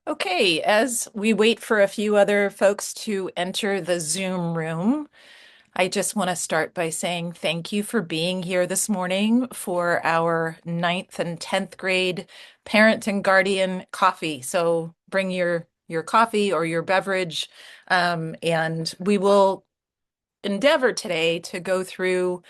Okay, as we wait for a few other folks to enter the Zoom room, I just want to start by saying thank you for being here this morning for our ninth and 10th grade parent and guardian coffee. So bring your coffee or your beverage, and we will endeavor today to go through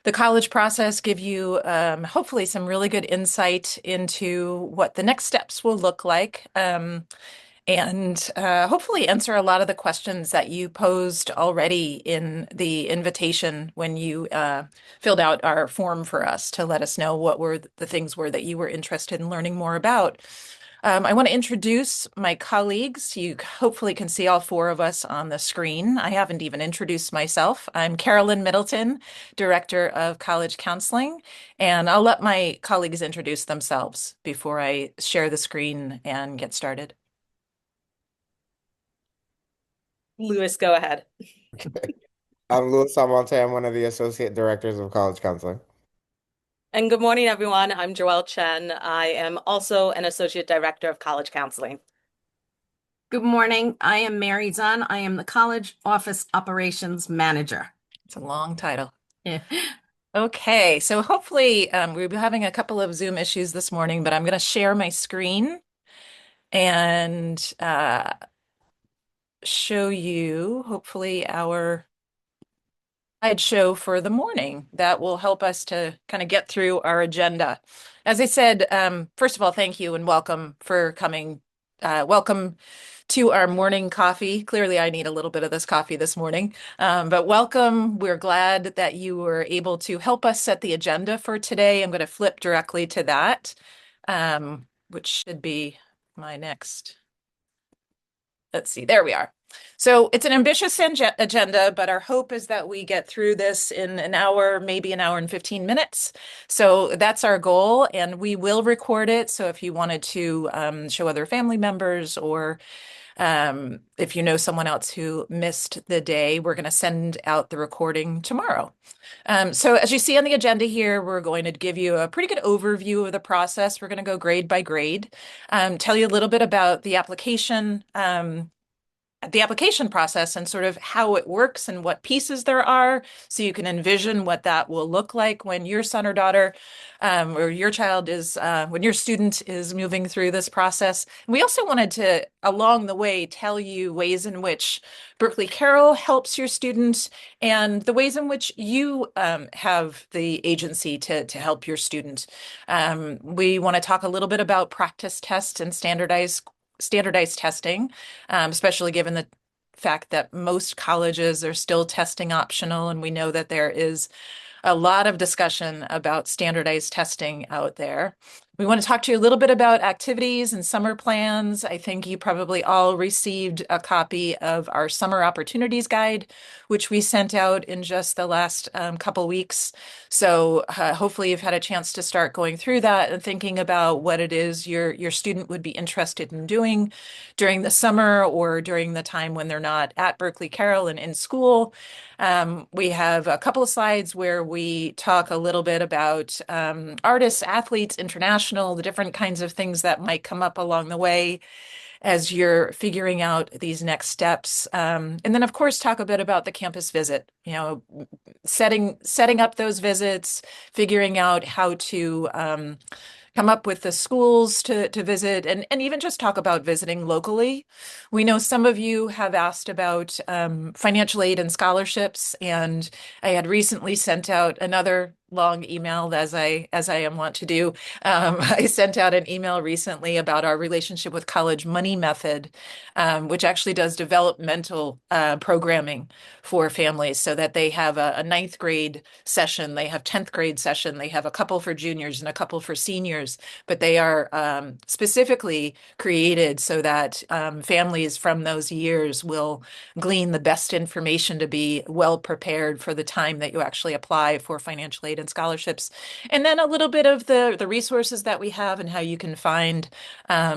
the college process, give you hopefully some really good insight into what the next steps will look like. And hopefully answer a lot of the questions that you posed already in the invitation when you filled out our form for us to let us know what were the things were that you were interested in learning more about. I want to introduce my colleagues. You hopefully can see all four of us on the screen. I haven't even introduced myself. I'm Carolyn Middleton, Director of College Counseling, and I'll let my colleagues introduce themselves before I share the screen and get started. Lewis, go ahead. I'm Louis Almonte. I'm one of the associate directors of college counseling. And good morning, everyone. I'm Joelle Chen. I am also an associate director of college counseling. Good morning. I am Mary Zahn. I am the College Office Operations Manager. It's a long title. Yeah. Okay, so hopefully we'll be having a couple of Zoom issues this morning, but I'm going to share my screen and show you hopefully our slideshow for the morning that will help us to kind of get through our agenda. As I said, first of all, thank you and welcome for coming. Welcome to our morning coffee. Clearly, I need a little bit of this coffee this morning, but welcome. We're glad that you were able to help us set the agenda for today. I'm going to flip directly to that, which should be my next. Let's see, there we are. So it's an ambitious agenda, but our hope is that we get through this in an hour, maybe an hour and 15 minutes. So that's our goal, and we will record it. So if you wanted to show other family members or if you know someone else who missed the day, we're going to send out the recording tomorrow. So as you see on the agenda here, we're going to give you a pretty good overview of the process. We're going to go grade by grade, tell you a little bit about the application process and sort of how it works and what pieces there are, so you can envision what that will look like when your son or daughter or your child is, when your student is moving through this process. And we also wanted to, along the way, tell you ways in which Berkeley Carroll helps your student and the ways in which you have the agency to help your student. We want to talk a little bit about practice tests and standardized testing, especially given the fact that most colleges are still testing optional, and we know that there is a lot of discussion about standardized testing out there. We want to talk to you a little bit about activities and summer plans. I think you probably all received a copy of our Summer Opportunities Guide, which we sent out in just the last couple weeks. So hopefully you've had a chance to start going through that and thinking about what it is your student would be interested in doing during the summer or during the time when they're not at Berkeley Carroll and in school. We have a couple of slides where we talk a little bit about artists, athletes, international, the different kinds of things that might come up along the way as you're figuring out these next steps. And then, of course, talk a bit about the campus visit, setting up those visits, figuring out how to come up with the schools to visit and even just talk about visiting locally. We know some of you have asked about financial aid and scholarships, and I had recently sent out another long email as I am wont to do. I sent out an email recently about our relationship with College Money Method, which actually does developmental programming for families so that they have a ninth grade session, they have 10th grade session, they have a couple for juniors and a couple for seniors, but they are specifically created so that families from those years will glean the best information to be well prepared for the time that you actually apply for financial aid aid and scholarships, and then a little bit of the resources that we have and how you can find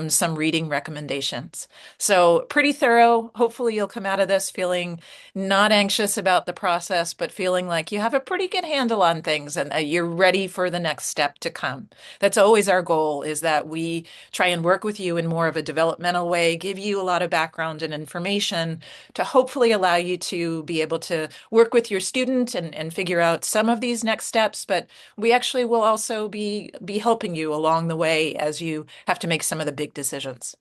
some reading recommendations. So pretty thorough. Hopefully you'll come out of this feeling not anxious about the process, but feeling like you have a pretty good handle on things and you're ready for the next step to come. That's always our goal, is that we try and work with you in more of a developmental way, give you a lot of background and information to hopefully allow you to be able to work with your student and figure out some of these next steps. But we actually will also be helping you along the way as you have to make some of the big decisions.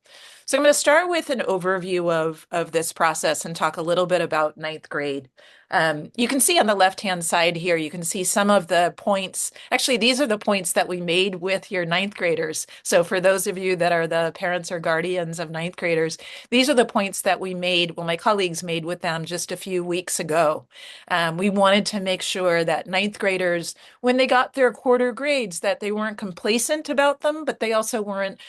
So I'm going to start with an overview of this process and talk a little bit about ninth grade. You can see on the left-hand side here, you can see some of the points. Actually, these are the points that we made with your ninth graders. So for those of you that are the parents or guardians of ninth graders, these are the points that we made, well, my colleagues made with them just a few weeks ago. We wanted to make sure that ninth graders, when they got their quarter grades, that they weren't complacent about them, but they also weren't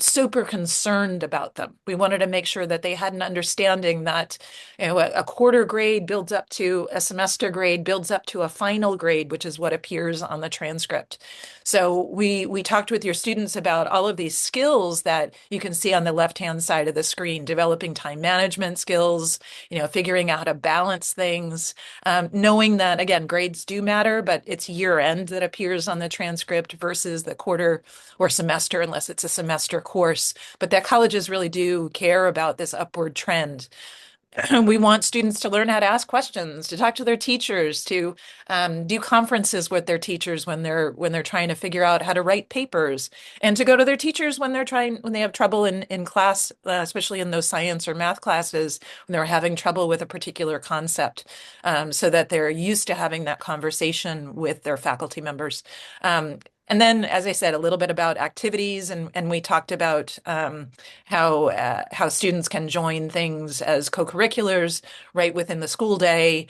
super concerned about them. We wanted to make sure that they had an understanding that, you know, a quarter grade builds up to a semester grade, builds up to a final grade, which is what appears on the transcript. So we talked with your students about all of these skills that you can see on the left-hand side of the screen: developing time management skills, you know, figuring out how to balance things, knowing that, again, grades do matter, but it's year end that appears on the transcript versus the quarter or semester, unless it's a semester course. But that colleges really do care about this upward trend. We want students to learn how to ask questions, to talk to their teachers, to do conferences with their teachers when they're trying to figure out how to write papers, and to go to their teachers when they have trouble in class, especially in those science or math classes, when they're having trouble with a particular concept, so that they're used to having that conversation with their faculty members. And then, as I said, a little bit about activities, and we talked about how students can join things as co-curriculars right within the school day,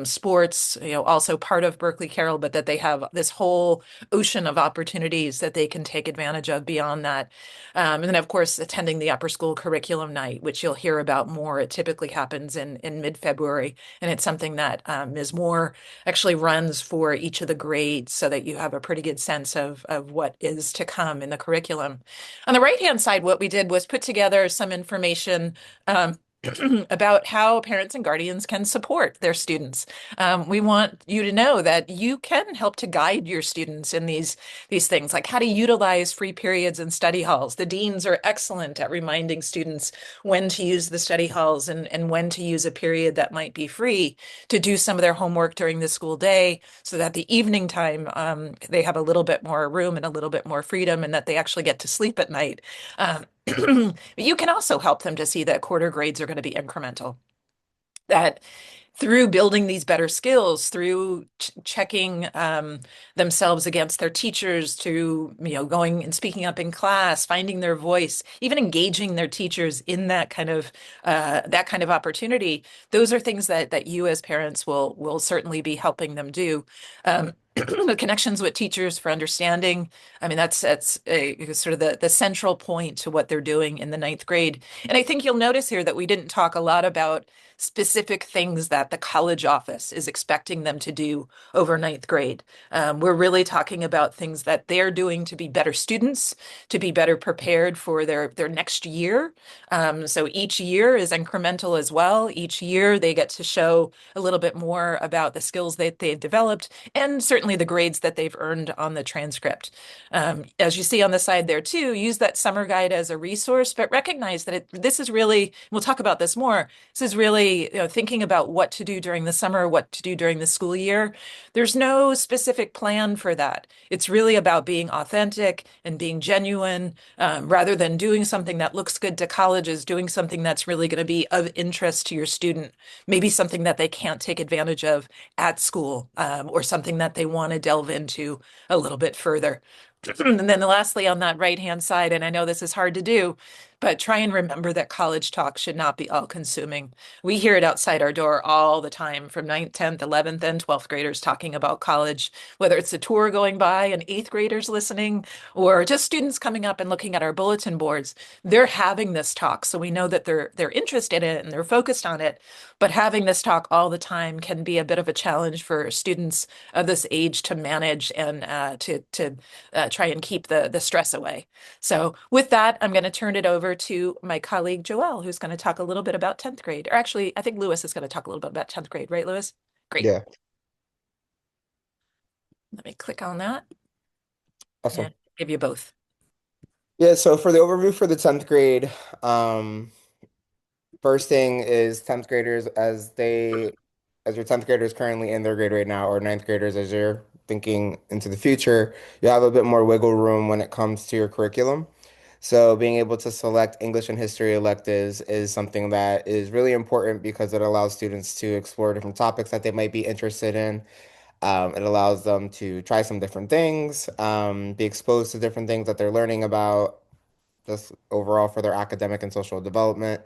sports, you know, also part of Berkeley Carroll, but that they have this whole ocean of opportunities that they can take advantage of beyond that. And then, of course, attending the upper school curriculum night, which you'll hear about more. It typically happens in mid-February, and it's something that Ms. Moore actually runs for each of the grades so that you have a pretty good sense of what is to come in the curriculum. On the right-hand side, what we did was put together some information about how parents and guardians can support their students. We want you to know that you can help to guide your students in these things, like how to utilize free periods in study halls. The deans are excellent at reminding students when to use the study halls and when to use a period that might be free to do some of their homework during the school day, so that the evening time they have a little bit more room and a little bit more freedom, and that they actually get to sleep at night. You can also help them to see that quarter grades are going to be incremental, that through building these better skills, through checking themselves against their teachers, to, you know, going and speaking up in class, finding their voice, even engaging their teachers in that kind of opportunity. Those are things that you as parents will certainly be helping them do. The connections with teachers for understanding. I mean, that's sort of the central point to what they're doing in the ninth grade. And I think you'll notice here that we didn't talk a lot about specific things that the college office is expecting them to do over ninth grade. We're really talking about things that they're doing to be better students, to be better prepared for their next year. So each year is incremental as well. Each year they get to show a little bit more about the skills that they've developed, and certainly the grades that they've earned on the transcript. As you see on the side there too, use that summer guide as a resource, but recognize that this is really, we'll talk about this more, this is really, you know, thinking about what to do during the summer, what to do during the school year. There's no specific plan for that. It's really about being authentic and being genuine, rather than doing something that looks good to colleges, doing something that's really going to be of interest to your student, maybe something that they can't take advantage of at school, or something that they want to delve into a little bit further. And then lastly, on that right-hand side, and I know this is hard to do, but try and remember that college talk should not be all-consuming. We hear it outside our door all the time from 9th, 10th, 11th, and 12th graders talking about college, whether it's a tour going by and 8th graders listening, or just students coming up and looking at our bulletin boards. They're having this talk, so we know that they're interested in it and they're focused on it. But having this talk all the time can be a bit of a challenge for students of this age to manage and to try and keep the stress away. So with that, I'm going to turn it over to my colleague Joelle, who's going to talk a little bit about 10th grade. Or actually, I think Lewis is going to talk a little bit about 10th grade, right, Lewis? Great. Yeah, Let me click on that awesome. and give you both. Yeah, so for the overview for the 10th grade, first thing is 10th graders as your 10th graders currently in their grade right now, or ninth graders as you're thinking into the future, you have a bit more wiggle room when it comes to your curriculum. So being able to select English and history electives is something that is really important because it allows students to explore different topics that they might be interested in. It allows them to try some different things, be exposed to different things that they're learning about, just overall for their academic and social development.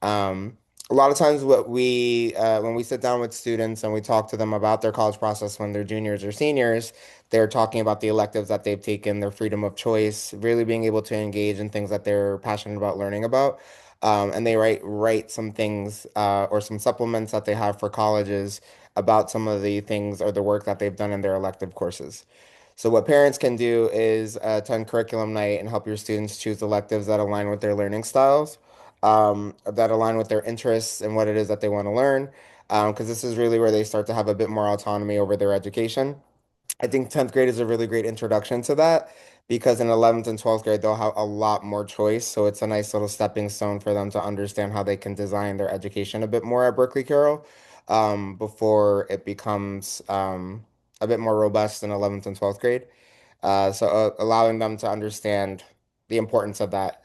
Um, a lot of times, when we sit down with students and we talk to them about their college process when they're juniors or seniors, they're talking about the electives that they've taken, their freedom of choice, really being able to engage in things that they're passionate about learning about. And they write some things or some supplements that they have for colleges about some of the things or the work that they've done in their elective courses. So what parents can do is attend curriculum night and help your students choose electives that align with their learning styles, that align with their interests and what it is that they want to learn, because this is really where they start to have a bit more autonomy over their education. I think 10th grade is a really great introduction to that because in 11th and 12th grade, they'll have a lot more choice. So it's a nice little stepping stone for them to understand how they can design their education a bit more at Berkeley Carroll, before it becomes a bit more robust in 11th and 12th grade. So allowing them to understand the importance of that.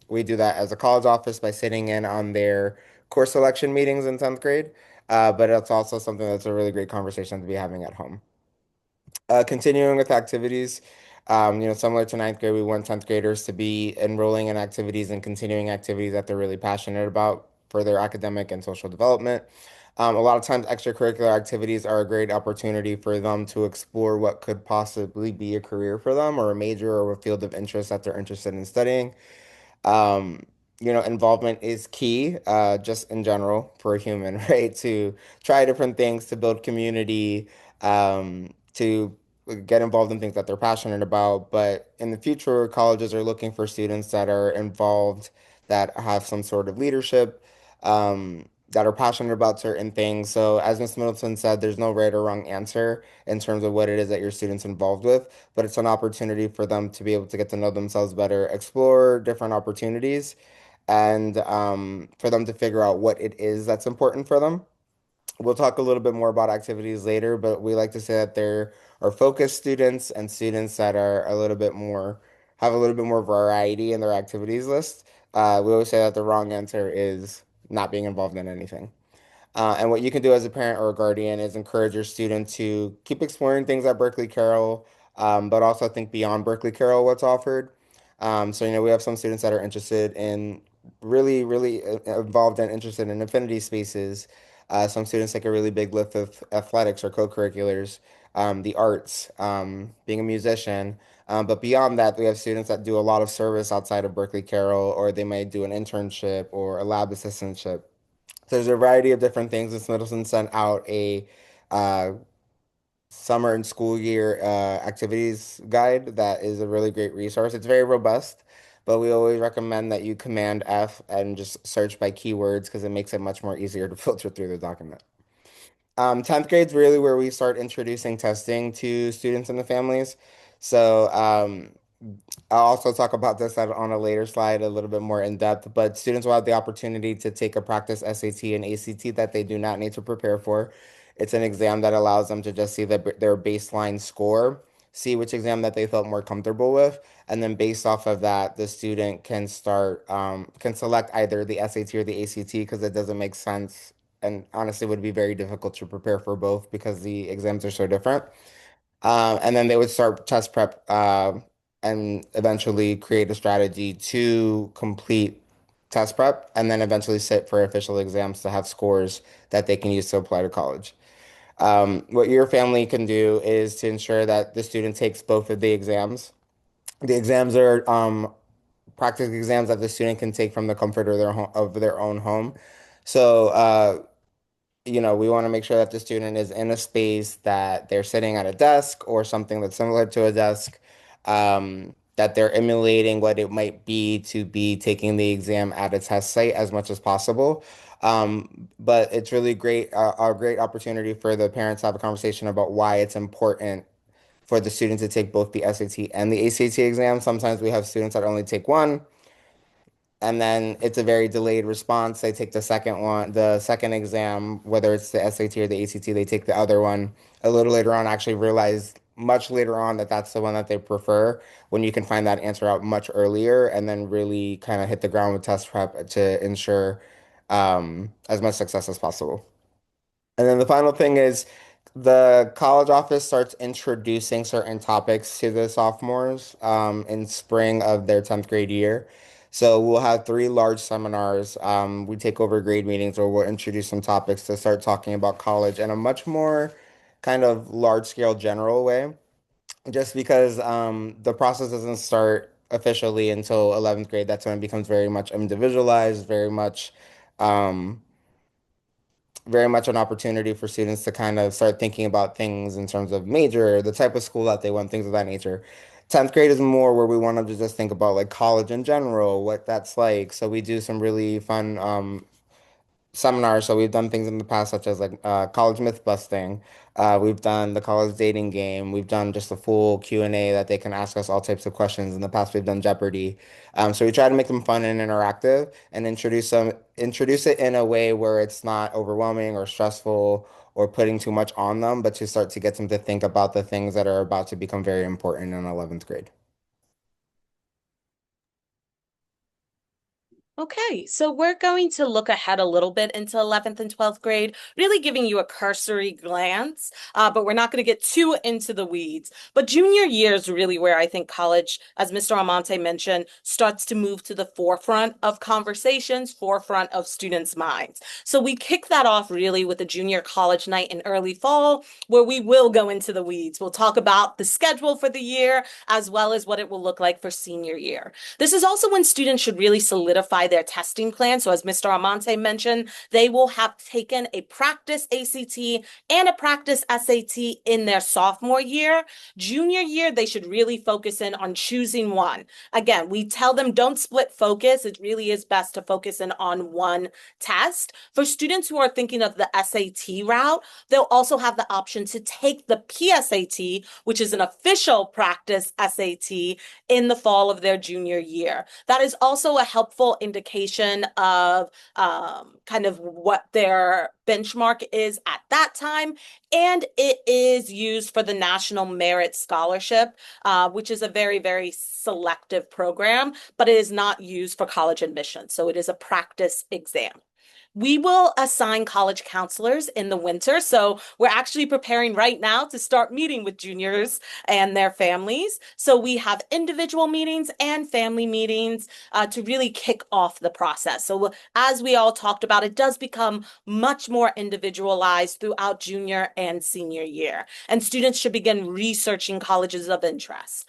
We do that as a college office by sitting in on their course selection meetings in 10th grade. But it's also something that's a really great conversation to be having at home. Continuing with activities, similar to ninth grade, we want 10th graders to be enrolling in activities and continuing activities that they're really passionate about for their academic and social development. A lot of times, extracurricular activities are a great opportunity for them to explore what could possibly be a career for them or a major or a field of interest that they're interested in studying. Um, Involvement is key, just in general for a human, right? To try different things, to build community, to get involved in things that they're passionate about. But in the future, colleges are looking for students that are involved, that have some sort of leadership, that are passionate about certain things. So, as Ms. Middleton said, there's no right or wrong answer in terms of what it is that your student's involved with, but it's an opportunity for them to be able to get to know themselves better, explore different opportunities, and for them to figure out what it is that's important for them. We'll talk a little bit more about activities later, but we like to say that there are focused students and students that are a little bit more, have a little bit more variety in their activities list. We always say that the wrong answer is not being involved in anything. And what you can do as a parent or a guardian is encourage your student to keep exploring things at Berkeley Carroll, but also think beyond Berkeley Carroll what's offered. We have some students that are interested in really involved and interested in affinity spaces. Some students take a really big lift of athletics or co-curriculars, the arts, being a musician. But beyond that, we have students that do a lot of service outside of Berkeley Carroll, or they might do an internship or a lab assistantship. So there's a variety of different things. Miss Middleton sent out a uh, summer and school year activities guide that is a really great resource. It's very robust, but we always recommend that you Command F and just search by keywords because it makes it much more easier to filter through the document. 10th grade's really where we start introducing testing to students and the families. So I'll also talk about this on a later slide a little bit more in depth, but students will have the opportunity to take a practice SAT and ACT that they do not need to prepare for. It's an exam that allows them to just see their baseline score, see which exam that they felt more comfortable with, and then based off of that, the student can select either the SAT or the ACT because it doesn't make sense and honestly would be very difficult to prepare for both because the exams are so different. And then they would start test prep and eventually create a strategy to complete test prep and then eventually sit for official exams to have scores that they can use to apply to college. What your family can do is to ensure that the student takes both of the exams. The exams are practice exams that the student can take from the comfort of their own home. So, we want to make sure that the student is in a space that they're sitting at a desk or something that's similar to a desk, that they're emulating what it might be to be taking the exam at a test site as much as possible. But it's really a great opportunity for the parents to have a conversation about why it's important for the student to take both the SAT and the ACT exam. Sometimes we have students that only take one, and then it's a very delayed response. They take the second exam, whether it's the SAT or the ACT, they take the other one a little later on, actually realize much later on that that's the one that they prefer, when you can find that answer out much earlier and then really kind of hit the ground with test prep to ensure as much success as possible. And then the final thing is the college office starts introducing certain topics to the sophomores in spring of their 10th grade year. So we'll have three large seminars. We take over grade meetings where we'll introduce some topics to start talking about college in a much more kind of large scale general way. Just because the process doesn't start officially until 11th grade. That's when it becomes individualized, um, very much an opportunity for students to kind of start thinking about things in terms of major, the type of school that they want, things of that nature. 10th grade is more where we want them to just think about like college in general, what that's like. So we do some really fun seminars. So we've done things in the past, such as like college myth busting. We've done the college dating game. We've done just a full Q&A that they can ask us all types of questions. In the past, we've done Jeopardy. So we try to make them fun and interactive and introduce it in a way where it's not overwhelming or stressful or putting too much on them, but to start to get them to think about the things that are about to become very important in 11th grade. Okay, so we're going to look ahead a little bit into 11th and 12th grade, really giving you a cursory glance, but we're not going to get too into the weeds. But junior year is really where I think college, as Mr. Almonte mentioned, starts to move to the forefront of conversations, forefront of students' minds. So we kick that off really with a junior college night in early fall, where we will go into the weeds. We'll talk about the schedule for the year, as well as what it will look like for senior year. This is also when students should really solidify their testing plan. So as Mr. Almonte mentioned, they will have taken a practice ACT and a practice SAT in their sophomore year. Junior year, they should really focus in on choosing one. Again, we tell them don't split focus. It really is best to focus in on one test. For students who are thinking of the SAT route, they'll also have the option to take the PSAT, which is an official practice SAT, in the fall of their junior year. That is also a helpful indication of kind of what their benchmark is at that time. And it is used for the National Merit Scholarship, which is a very, very selective program, but it is not used for college admission. So it is a practice exam. We will assign college counselors in the winter. So we're actually preparing right now to start meeting with juniors and their families. So we have individual meetings and family meetings to really kick off the process. So as we all talked about, it does become much more individualized throughout junior and senior year. And students should begin researching colleges of interest.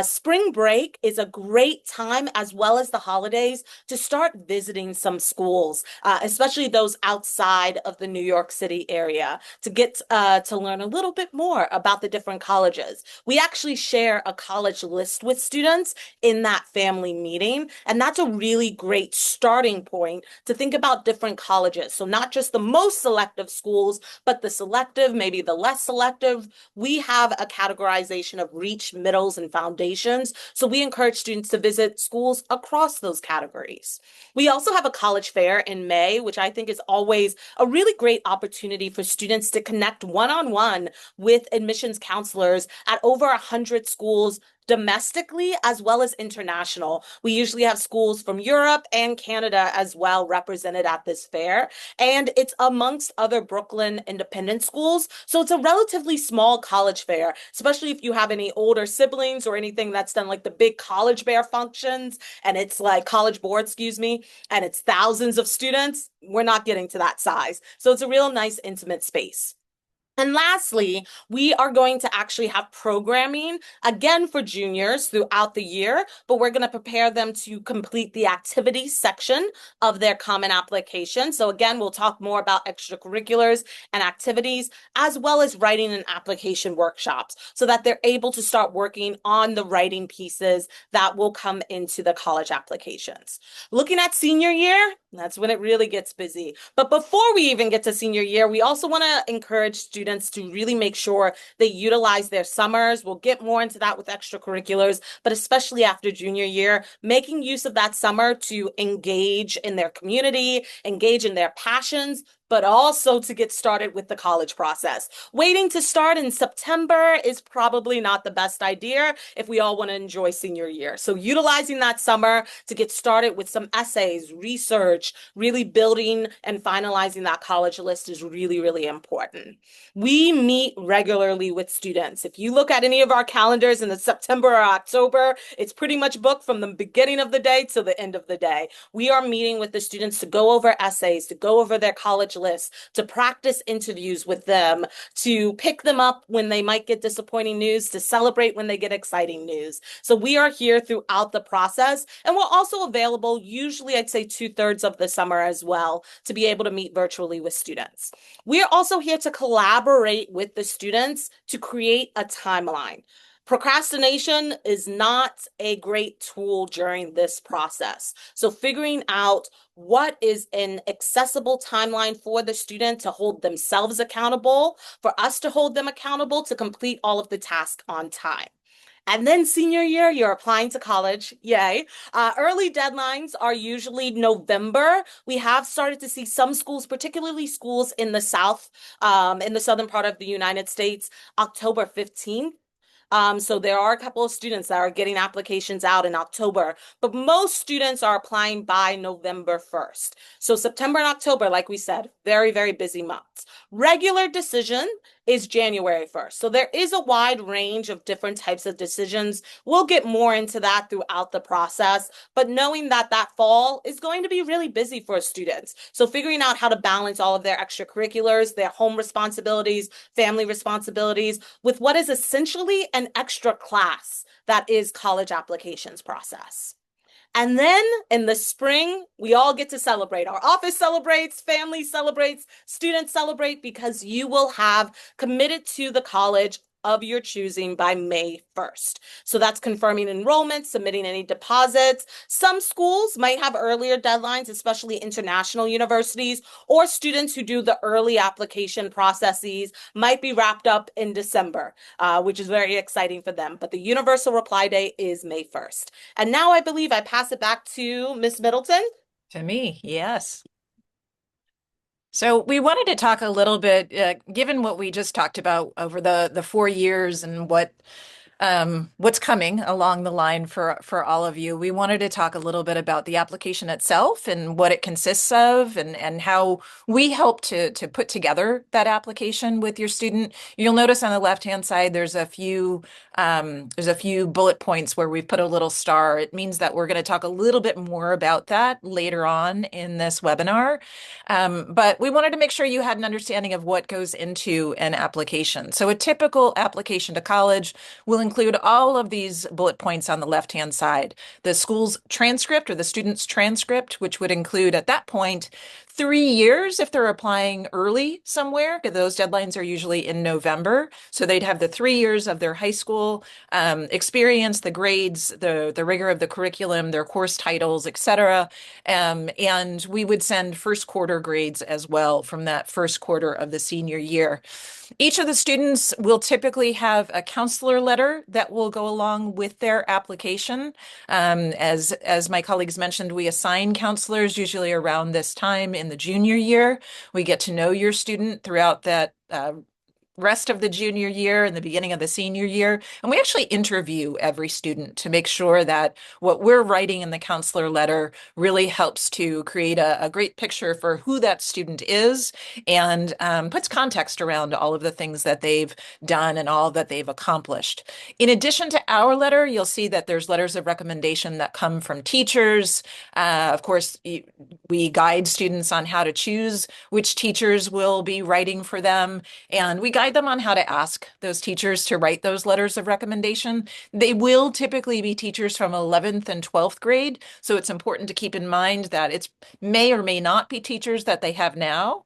Spring break is a great time, as well as the holidays, to start visiting some schools, especially those outside of the New York City area, to get to learn a little bit more about the different colleges. We actually share a college list with students in that family meeting, and that's a really great starting point to think about different colleges. So not just the most selective schools, but the selective, maybe the less selective. We have a categorization of reach, middles, and foundations. So we encourage students to visit schools across those categories. We also have a college fair in May, which I think is always a really great opportunity for students to connect one-on-one with admissions counselors at over 100 schools domestically as well as international. We usually have schools from Europe and Canada as well represented at this fair. And it's amongst other Brooklyn independent schools. So it's a relatively small college fair, especially if you have any older siblings or anything that's done like the big college fair functions and it's like college board, excuse me, and it's thousands of students. We're not getting to that size. So it's a real nice intimate space. And lastly, we are going to actually have programming again for juniors throughout the year, but we're going to prepare them to complete the activities section of their common application. So again, we'll talk more about extracurriculars and activities, as well as writing and application workshops so that they're able to start working on the writing pieces that will come into the college applications. Looking at senior year, that's when it really gets busy. But before we even get to senior year, we also want to encourage students to really make sure they utilize their summers. We'll get more into that with extracurriculars, but especially after junior year, making use of that summer to engage in their community, engage in their passions, but also to get started with the college process. Waiting to start in September is probably not the best idea if we all want to enjoy senior year. So utilizing that summer to get started with some essays, research, really building and finalizing that college list is really, really important. We meet regularly with students. If you look at any of our calendars in the September or October, it's pretty much booked from the beginning of the day to the end of the day. We are meeting with the students to go over essays, to go over their college list, to practice interviews with them, to pick them up when they might get disappointing news, to celebrate when they get exciting news. So we are here throughout the process, and we're also available usually, I'd say 2/3 of the summer as well, to be able to meet virtually with students. We're also here to collaborate with the students to create a timeline. Procrastination is not a great tool during this process. So figuring out what is an accessible timeline for the student to hold themselves accountable, for us to hold them accountable to complete all of the tasks on time. And then senior year, you're applying to college. Yay. Early deadlines are usually November. We have started to see some schools, particularly schools in the South, in the southern part of the United States, October 15th. So there are a couple of students that are getting applications out in October, but most students are applying by November 1st. So September and October, like we said, very, very busy months. Regular decision is January 1st. So there is a wide range of different types of decisions. We'll get more into that throughout the process, but knowing that that fall is going to be really busy for students. So figuring out how to balance all of their extracurriculars, their home responsibilities, family responsibilities with what is essentially an extra class that is college applications process. And then in the spring, we all get to celebrate. Our office celebrates, family celebrates, students celebrate because you will have committed to the college of your choosing by May 1st. So that's confirming enrollment, submitting any deposits. Some schools might have earlier deadlines, especially international universities, or students who do the early application processes might be wrapped up in December, which is very exciting for them. But the universal reply date is May 1st. And now I believe I pass it back to Ms. Middleton. To me, yes. So we wanted to talk a little bit, given what we just talked about over the 4 years and what's coming along the line for all of you. We wanted to talk a little bit about the application itself and what it consists of and how we help to put together that application with your student. You'll notice on the left-hand side, there's a few bullet points where we've put a little star. It means that we're going to talk a little bit more about that later on in this webinar. But we wanted to make sure you had an understanding of what goes into an application. So a typical application to college will include all of these bullet points on the left-hand side. The school's transcript or the student's transcript, which would include at that point 3 years if they're applying early somewhere, because those deadlines are usually in November. So they'd have the 3 years of their high school experience, the grades, the rigor of the curriculum, their course titles, etc. And we would send first quarter grades as well from that first quarter of the senior year. Each of the students will typically have a counselor letter that will go along with their application. As my colleagues mentioned, we assign counselors usually around this time in the junior year. We get to know your student throughout that rest of the junior year and the beginning of the senior year. And we actually interview every student to make sure that what we're writing in the counselor letter really helps to create a great picture for who that student is and puts context around all of the things that they've done and all that they've accomplished. In addition to our letter, you'll see that there's letters of recommendation that come from teachers. Of course, we guide students on how to choose which teachers will be writing for them. And we guide them on how to ask those teachers to write those letters of recommendation. They will typically be teachers from 11th and 12th grade. So it's important to keep in mind that it may or may not be teachers that they have now.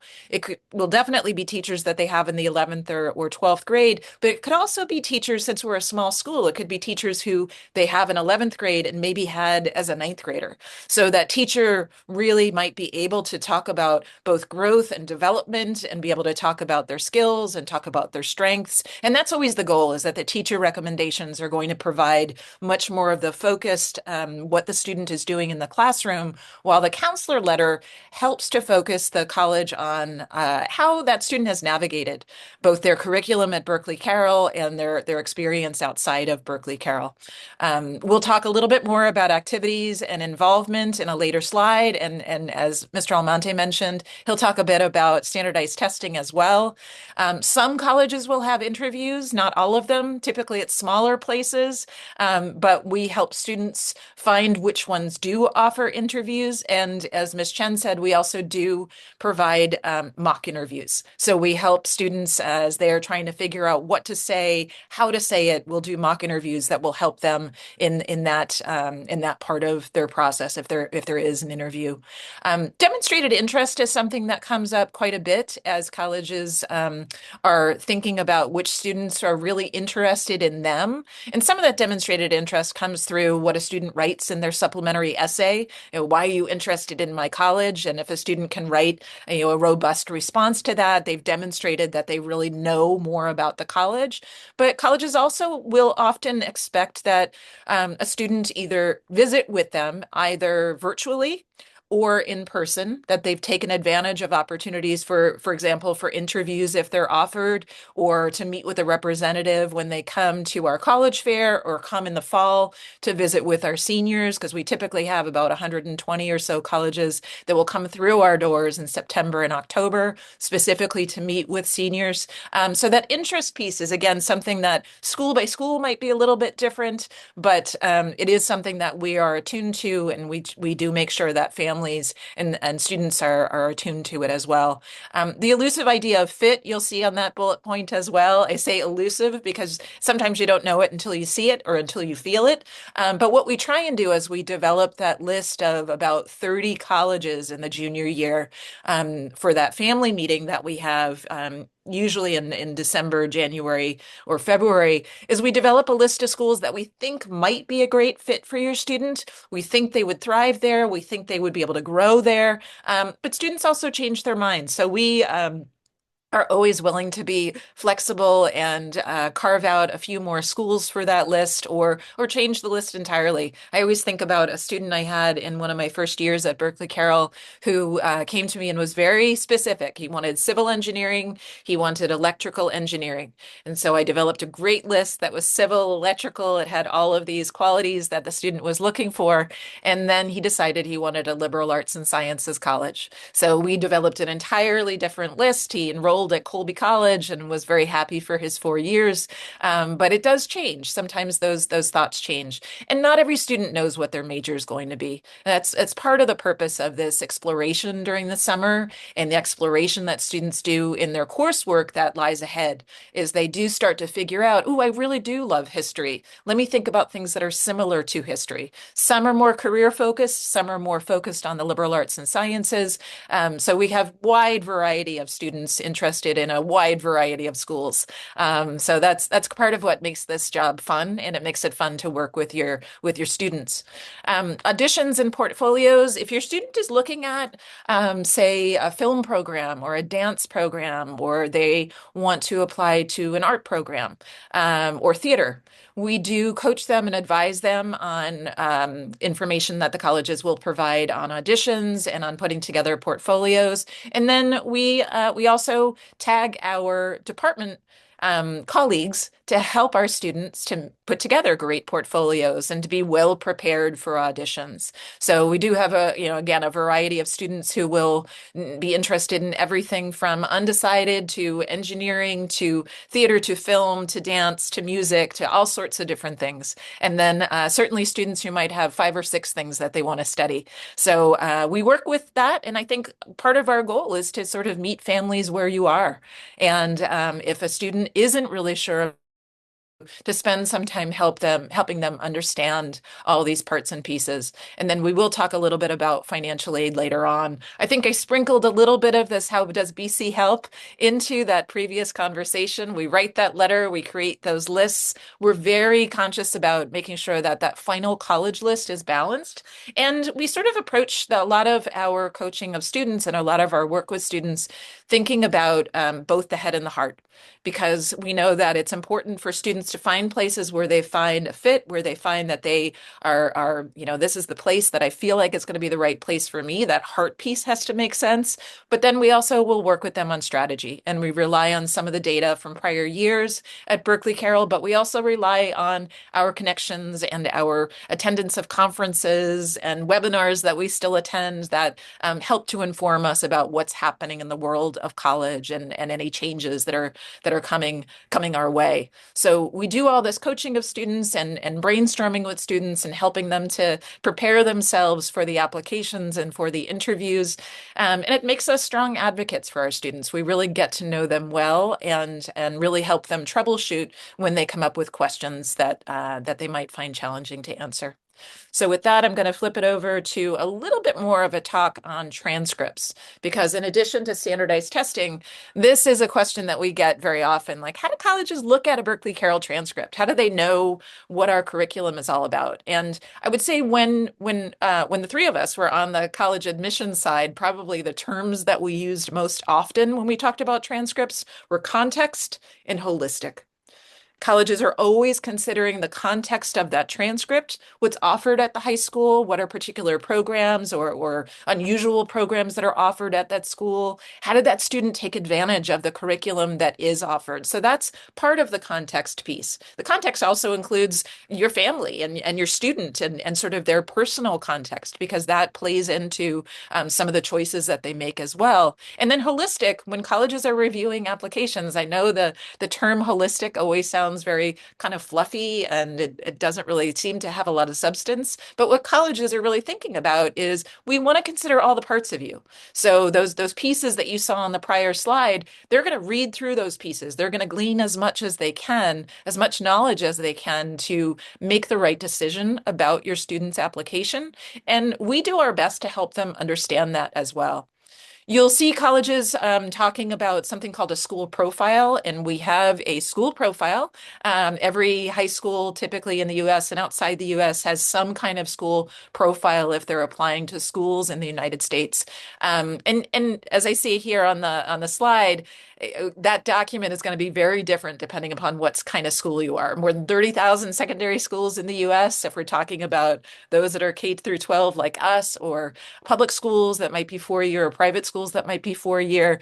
Will definitely be teachers that they have in the 11th or 12th grade, but it could also be teachers, since we're a small school, it could be teachers who they have in 11th grade and maybe had as a ninth grader. So that teacher really might be able to talk about both growth and development and be able to talk about their skills and talk about their strengths. And that's always the goal, is that the teacher recommendations are going to provide much more of the focused what the student is doing in the classroom, while the counselor letter helps to focus the college on how that student has navigated both their curriculum at Berkeley Carroll and their experience outside of Berkeley Carroll. We'll talk a little bit more about activities and involvement in a later slide. And as Mr. Almonte mentioned, he'll talk a bit about standardized testing as well. Some colleges will have interviews, not all of them. Typically, it's smaller places, but we help students find which ones do offer interviews. And as Ms. Chen said, we also do provide mock interviews. So we help students as they're trying to figure out what to say, how to say it. We'll do mock interviews that will help them in that part of their process if there is an interview. Demonstrated interest is something that comes up quite a bit as colleges are thinking about which students are really interested in them. And some of that demonstrated interest comes through what a student writes in their supplementary essay. Why are you interested in my college? And if a student can write a robust response to that, they've demonstrated that they really know more about the college. But colleges also will often expect that a student either visit with them either virtually or in person, that they've taken advantage of opportunities for example, for interviews if they're offered, or to meet with a representative when they come to our college fair or come in the fall to visit with our seniors, because we typically have about 120 or so colleges that will come through our doors in September and October, specifically to meet with seniors. So that interest piece is, again, something that school by school might be a little bit different, but it is something that we are attuned to, and we do make sure that families and students are attuned to it as well. The elusive idea of fit, you'll see on that bullet point as well. I say elusive because sometimes you don't know it until you see it or until you feel it. But what we try and do is we develop that list of about 30 colleges in the junior year for that family meeting that we have usually in December, January, or February, is we develop a list of schools that we think might be a great fit for your student. We think they would thrive there. We think they would be able to grow there. But students also change their minds. So we are always willing to be flexible and carve out a few more schools for that list, or change the list entirely. I always think about a student I had in one of my first years at Berkeley Carroll who came to me and was very specific. He wanted civil engineering, he wanted electrical engineering. And so I developed a great list that was civil, electrical. It had all of these qualities that the student was looking for. And then he decided he wanted a liberal arts and sciences college. So we developed an entirely different list. He enrolled at Colby College and was very happy for his 4 years. But it does change. Sometimes those thoughts change. And not every student knows what their major is going to be. That's part of the purpose of this exploration during the summer, and the exploration that students do in their coursework that lies ahead, is they do start to figure out, oh, I really do love history. Let me think about things that are similar to history. Some are more career focused, some are more focused on the liberal arts and sciences. So we have wide variety of students interested in a wide variety of schools. So that's part of what makes this job fun, and it makes it fun to work with your students. Auditions and portfolios. If your student is looking at, say, a film program or a dance program, or they want to apply to an art program or theater, We do coach them and advise them on information that the colleges will provide on auditions and on putting together portfolios. And then we also tag our department colleagues to help our students to put together great portfolios and to be well prepared for auditions. So we do have again, a variety of students who will be interested in everything from undecided to engineering to theater to film to dance to music to all sorts of different things. And then certainly students who might have 5 or 6 things that they want to study. So we work with that. And I think part of our goal is to sort of meet families where you are. And if a student isn't really sure, to spend some time helping them understand all these parts and pieces. And then we will talk a little bit about financial aid later on. I think I sprinkled a little bit of this, how does BC help, into that previous conversation. We write that letter, we create those lists. We're very conscious about making sure that that final college list is balanced. And we sort of approach a lot of our coaching of students and a lot of our work with students thinking about both the head and the heart, because we know that it's important for students to find places where they find a fit, where they find that they are, this is the place that I feel like it's going to be the right place for me. That heart piece has to make sense. But then we also will work with them on strategy, and we rely on some of the data from prior years at Berkeley Carroll, but we also rely on our connections and our attendance of conferences and webinars that we still attend that help to inform us about what's happening in the world of college and any changes that are coming our way. So we do all this coaching of students and brainstorming with students and helping them to prepare themselves for the applications and for the interviews. And it makes us strong advocates for our students. We really get to know them well and really help them troubleshoot when they come up with questions that they might find challenging to answer. So with that, I'm going to flip it over to a little bit more of a talk on transcripts, because in addition to standardized testing, this is a question that we get very often, like, how do colleges look at a Berkeley Carroll transcript? How do they know what our curriculum is all about? And I would say when the three of us were on the college admissions side, probably the terms that we used most often when we talked about transcripts were context and holistic. Colleges are always considering the context of that transcript, what's offered at the high school, what are particular programs or unusual programs that are offered at that school. How did that student take advantage of the curriculum that is offered? So that's part of the context piece. The context also includes your family and your student and sort of their personal context, because that plays into some of the choices that they make as well. And then holistic, when colleges are reviewing applications, I know the term holistic always sounds very kind of fluffy and it doesn't really seem to have a lot of substance. But what colleges are really thinking about is we want to consider all the parts of you. So those pieces that you saw on the prior slide, they're going to read through those pieces. They're going to glean as much as they can, as much knowledge as they can to make the right decision about your student's application. And we do our best to help them understand that as well. You'll see colleges talking about something called a school profile, and we have a school profile. Every high school, typically in the US and outside the US, has some kind of school profile if they're applying to schools in the United States. And as I see here on the slide, that document is going to be very different depending upon what kind of school you are. More than 30,000 secondary schools in the US, if we're talking about those that are K through 12 like us, or public schools that might be 4-year, or private schools that might be 4-year.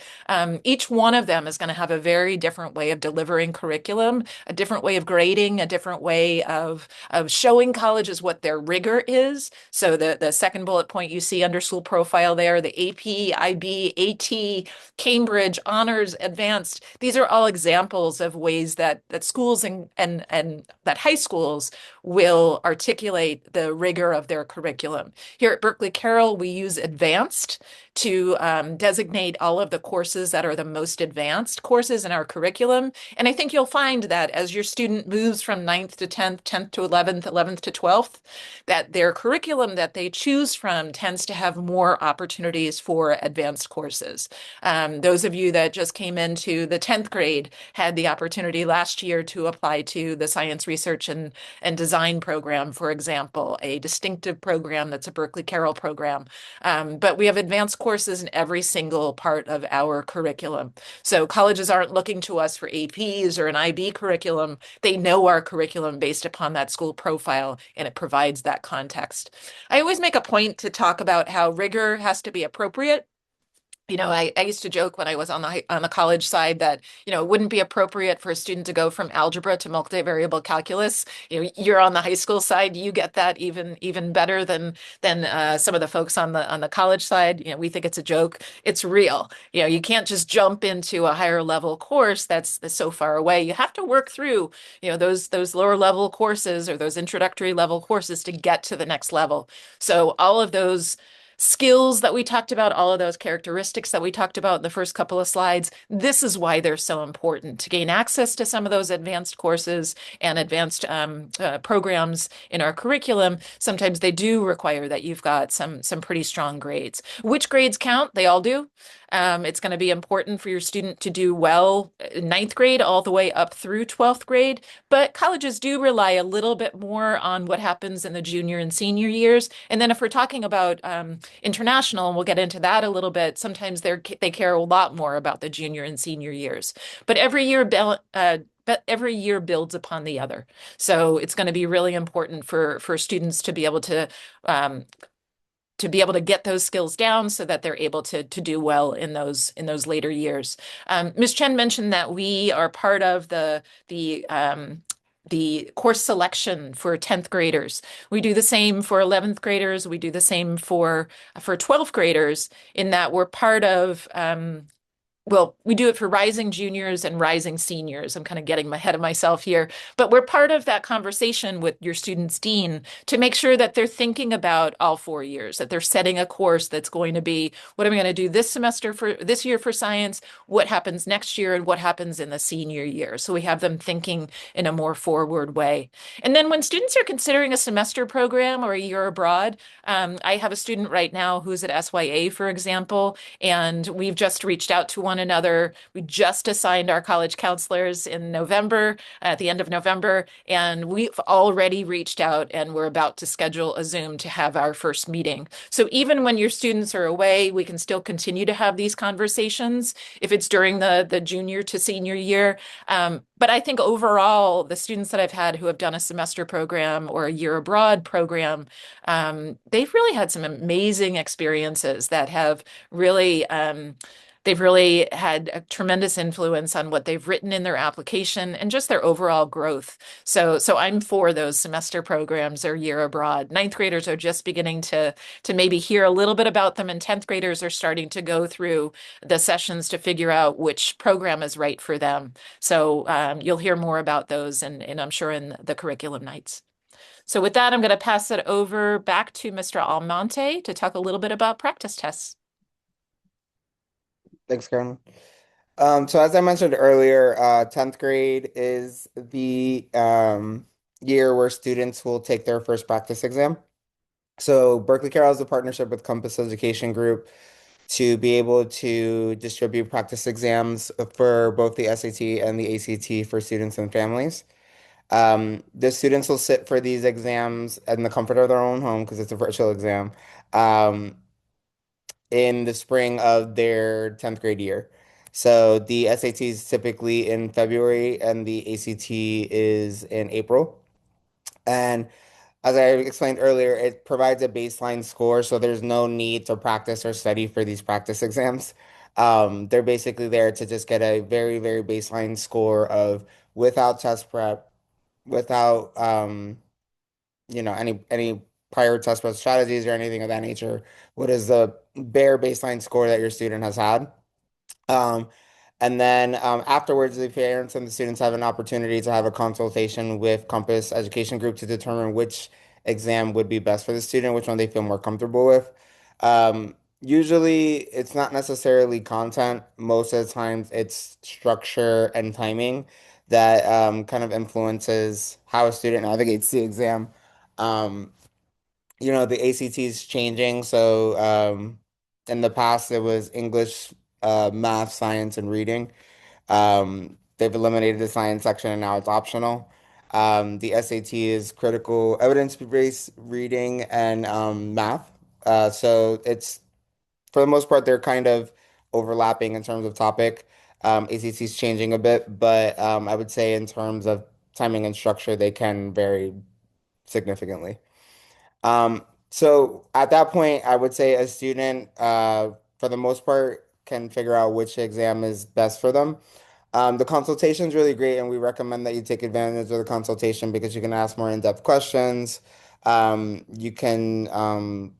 Each one of them is going to have a very different way of delivering curriculum, a different way of grading, a different way of showing colleges what their rigor is. So the second bullet point you see under school profile there, the AP, IB, AT, Cambridge, honors, advanced, these are all examples of ways that schools and that high schools will articulate the rigor of their curriculum. Here at Berkeley Carroll, we use advanced to designate all of the courses that are the most advanced courses in our curriculum. And I think you'll find that as your student moves from 9th to 10th, 10th to 11th, 11th to 12th, that their curriculum that they choose from tends to have more opportunities for advanced courses. Those of you that just came came into the 10th grade had the opportunity last year to apply to the Science Research and Design program, for example, a distinctive program that's a Berkeley Carroll program. But we have advanced courses in every single part of our curriculum. So colleges aren't looking to us for APs or an IB curriculum. They know our curriculum based upon that school profile, and it provides that context. I always make a point to talk about how rigor has to be appropriate. I used to joke when I was on the college side that, it wouldn't be appropriate for a student to go from algebra to multivariable calculus. You're on the high school side, you get that even better than some of the folks on the college side. We think it's a joke. It's real. You can't just jump into a higher level course that's so far away. You have to work through, those lower level courses or those introductory level courses to get to the next level. So all of those skills that we talked about, all of those characteristics that we talked about in the first couple of slides, this is why they're so important to gain access to some of those advanced courses and advanced programs in our curriculum. Sometimes they do require that you've got some pretty strong grades. Which grades count? They all do. It's going to be important for your student to do well in ninth grade all the way up through 12th grade, but colleges do rely a little bit more on what happens in the junior and senior years. And then if we're talking about international, and we'll get into that a little bit, sometimes they care a lot more about the junior and senior years. But every year builds upon the other. So it's going to be really important for students to be able to get those skills down so that they're able to do well in those later years. Ms. Chen mentioned that we are part of the course selection for 10th graders. We do the same for 11th graders. We do the same for 12th graders in that we're part of well, we do it for rising juniors and rising seniors. I'm kind of getting ahead of myself here, but we're part of that conversation with your student's dean to make sure that they're thinking about all 4 years, that they're setting a course that's going to be, what am I going to do this year for science? What happens next year and what happens in the senior year? So we have them thinking in a more forward way. And then when students are considering a semester program or a year abroad, I have a student right now who's at SYA, for example, and we've just reached out to one another. We just assigned our college counselors in November, at the end of November, and we've already reached out and we're about to schedule a Zoom to have our first meeting. So even when your students are away, we can still continue to have these conversations if it's during the junior to senior year. But I think overall, the students that I've had who have done a semester program or a year abroad program, they've really had some amazing experiences that have really they've really had a tremendous influence on what they've written in their application and just their overall growth. So I'm for those semester programs or year abroad. Ninth graders are just beginning to maybe hear a little bit about them, and 10th graders are starting to go through the sessions to figure out which program is right for them. So you'll hear more about those, and I'm sure in the curriculum nights. So with that, I'm going to pass it over back to Mr. Almonte to talk a little bit about practice tests. Thanks, Karen. So as I mentioned earlier, 10th grade is the year where students will take their first practice exam. So Berkeley Carroll has a partnership with Compass Education Group to be able to distribute practice exams for both the SAT and the ACT for students and families. The students will sit for these exams in the comfort of their own home because it's a virtual exam in the spring of their 10th grade year. So the SAT is typically in February and the ACT is in April. And as I explained earlier, it provides a baseline score, so there's no need to practice or study for these practice exams. They're basically there to just get a very, very baseline score of without test prep, without any prior test prep strategies or anything of that nature. What is the bare baseline score that your student has had? And then afterwards, the parents and the students have an opportunity to have a consultation with Compass Education Group to determine which exam would be best for the student, which one they feel more comfortable with. Usually, it's not necessarily content. Most of the times, it's structure and timing that kind of influences how a student navigates the exam. The ACT is changing. So in the past, it was English math, science, and reading. They've eliminated the science section and now it's optional. The SAT is critical evidence-based reading and math. So it's for the most part they're kind of overlapping in terms of topic. ACT is changing a bit, but I would say in terms of timing and structure, they can vary significantly. So at that point, I would say a student, for the most part, can figure out which exam is best for them. The consultation is really great, and we recommend that you take advantage of the consultation because you can ask more in-depth questions. You can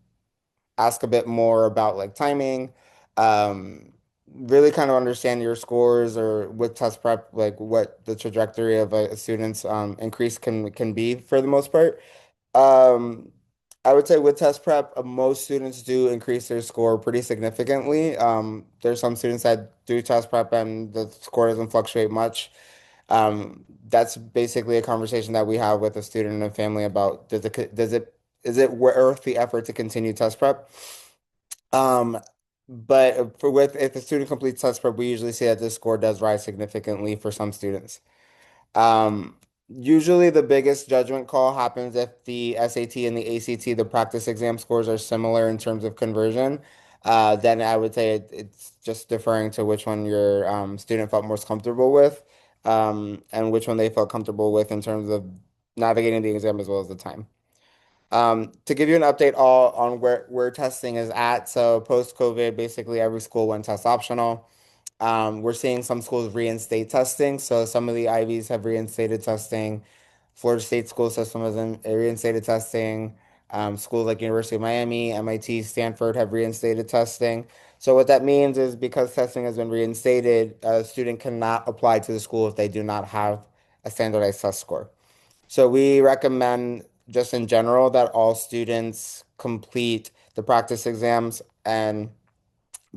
ask a bit more about like timing, um, really kind of understand your scores or with test prep, like what the trajectory of a student's increase can be for the most part. Um, I would say with test prep, most students do increase their score pretty significantly. There's some students that do test prep and the score doesn't fluctuate much. That's basically a conversation that we have with a student and a family about is it worth the effort to continue test prep? Um, but for with if the student completes test prep, we usually see that the score does rise significantly for some students. Um, Usually the biggest judgment call happens if the SAT and the ACT, the practice exam scores are similar in terms of conversion. Then I would say it's just deferring to which one your student felt most comfortable with, and which one they felt comfortable with in terms of navigating the exam as well as the time. To give you an update all on where testing is at, so post-COVID, basically every school went test optional. We're seeing some schools reinstate testing. So some of the IVs have reinstated testing. Florida State school system has reinstated testing. Schools like University of Miami, MIT, Stanford have reinstated testing. So what that means is because testing has been reinstated, a student cannot apply to the school if they do not have a standardized test score. So we recommend just in general that all students complete the practice exams and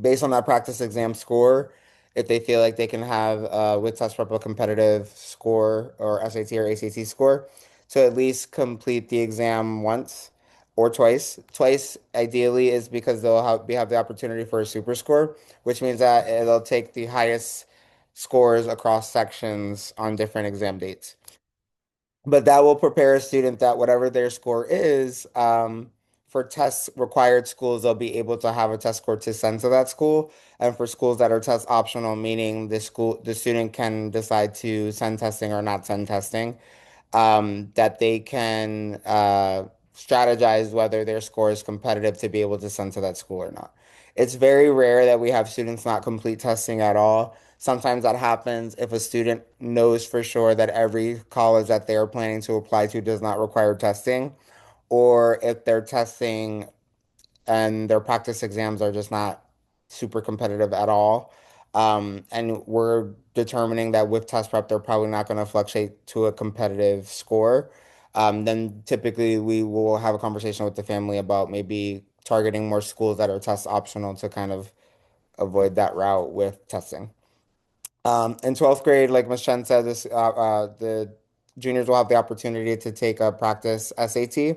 based on that practice exam score, if they feel like they can have with test prep a competitive score or SAT or ACT score, so at least complete the exam once or twice. Twice ideally is because they'll have the opportunity for a super score, which means that it'll take the highest scores across sections on different exam dates. But that will prepare a student that whatever their score is, for test required schools, they'll be able to have a test score to send to that school. And for schools that are test optional, meaning the student can decide to send testing or not send testing, that they can strategize whether their score is competitive to be able to send to that school or not. It's very rare that we have students not complete testing at all. Sometimes that happens if a student knows for sure that every college that they are planning to apply to does not require testing, or if they're testing and their practice exams are just not super competitive at all. And we're determining that with test prep, they're probably not going to fluctuate to a competitive score. Then typically we will have a conversation with the family about maybe targeting more schools that are test optional to kind of avoid that route with testing. In 12th grade, like Ms. Chen said, the juniors will have the opportunity to take a practice SAT.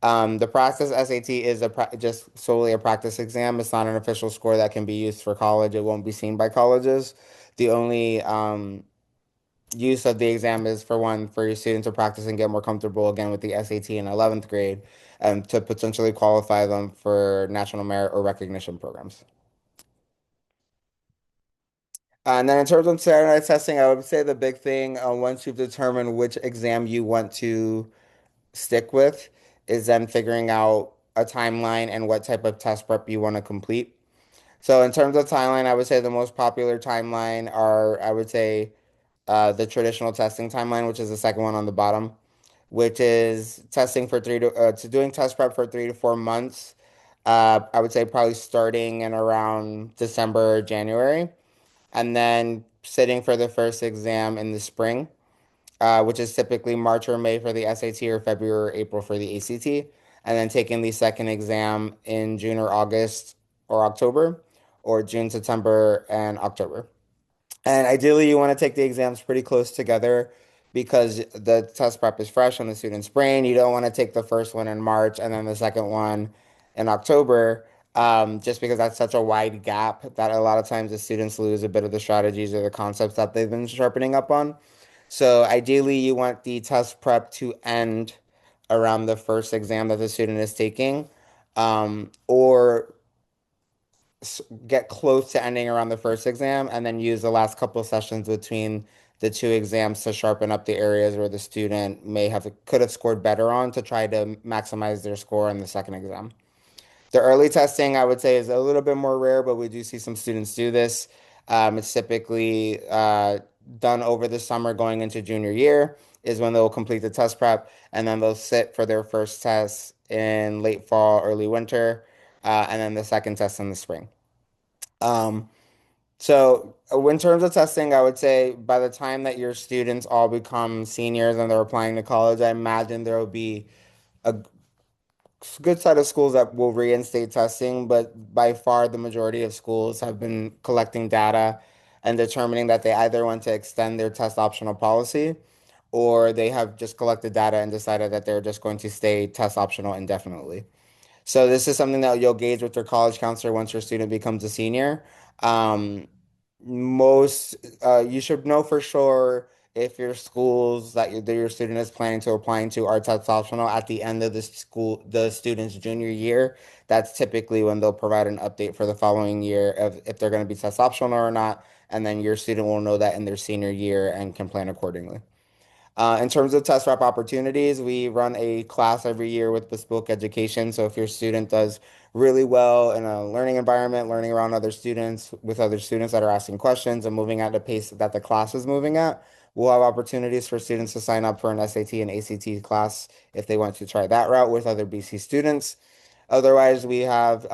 The practice SAT is just solely a practice exam. It's not an official score that can be used for college. It won't be seen by colleges. The only use of the exam is for one, for your students to practice and get more comfortable again with the SAT in 11th grade and to potentially qualify them for national merit or recognition programs. And then in terms of standardized testing, I would say the big thing, once you've determined which exam you want to stick with, is then figuring out a timeline and what type of test prep you want to complete. So in terms of timeline, I would say the most popular timeline are, I would say, the traditional testing timeline, which is the second one on the bottom, which is testing for to doing test prep for 3 to 4 months. I would say probably starting in around December or January, and then sitting for the first exam in the spring, which is typically March or May for the SAT or February or April for the ACT, and then taking the second exam in June or August or October, or June, September, and October. And ideally, you want to take the exams pretty close together because the test prep is fresh on the student's brain. You don't want to take the first one in March and then the second one in October, just because that's such a wide gap that a lot of times the students lose a bit of the strategies or the concepts that they've been sharpening up on. So ideally, you want the test prep to end around the first exam that the student is taking, or get close to ending around the first exam, and then use the last couple sessions between the two exams to sharpen up the areas where the student could have scored better on to try to maximize their score in the second exam. The early testing, I would say, is a little bit more rare, but we do see some students do this. It's typically done over the summer going into junior year is when they'll complete the test prep, and then they'll sit for their first test in late fall, early winter, and then the second test in the spring. Um, in terms of testing, I would say by the time that your students all become seniors and they're applying to college, I imagine there will be a good set of schools that will reinstate testing, but by far the majority of schools have been collecting data and determining that they either want to extend their test optional policy or they have just collected data and decided that they're just going to stay test optional indefinitely. So this is something that you'll gauge with your college counselor once your student becomes a senior. Um, you should know for sure if your schools that your student is planning to applying to are test optional at the end of the student's junior year. That's typically when they'll provide an update for the following year of if they're going to be test optional or not, and then your student will know that in their senior year and can plan accordingly. In terms of test prep opportunities, we run a class every year with Bespoke Education. So if your student does really well in a learning environment, learning around other students with other students that are asking questions and moving at the pace that the class is moving at, we'll have opportunities for students to sign up for an SAT and ACT class if they want to try that route with other BC students. Otherwise, we have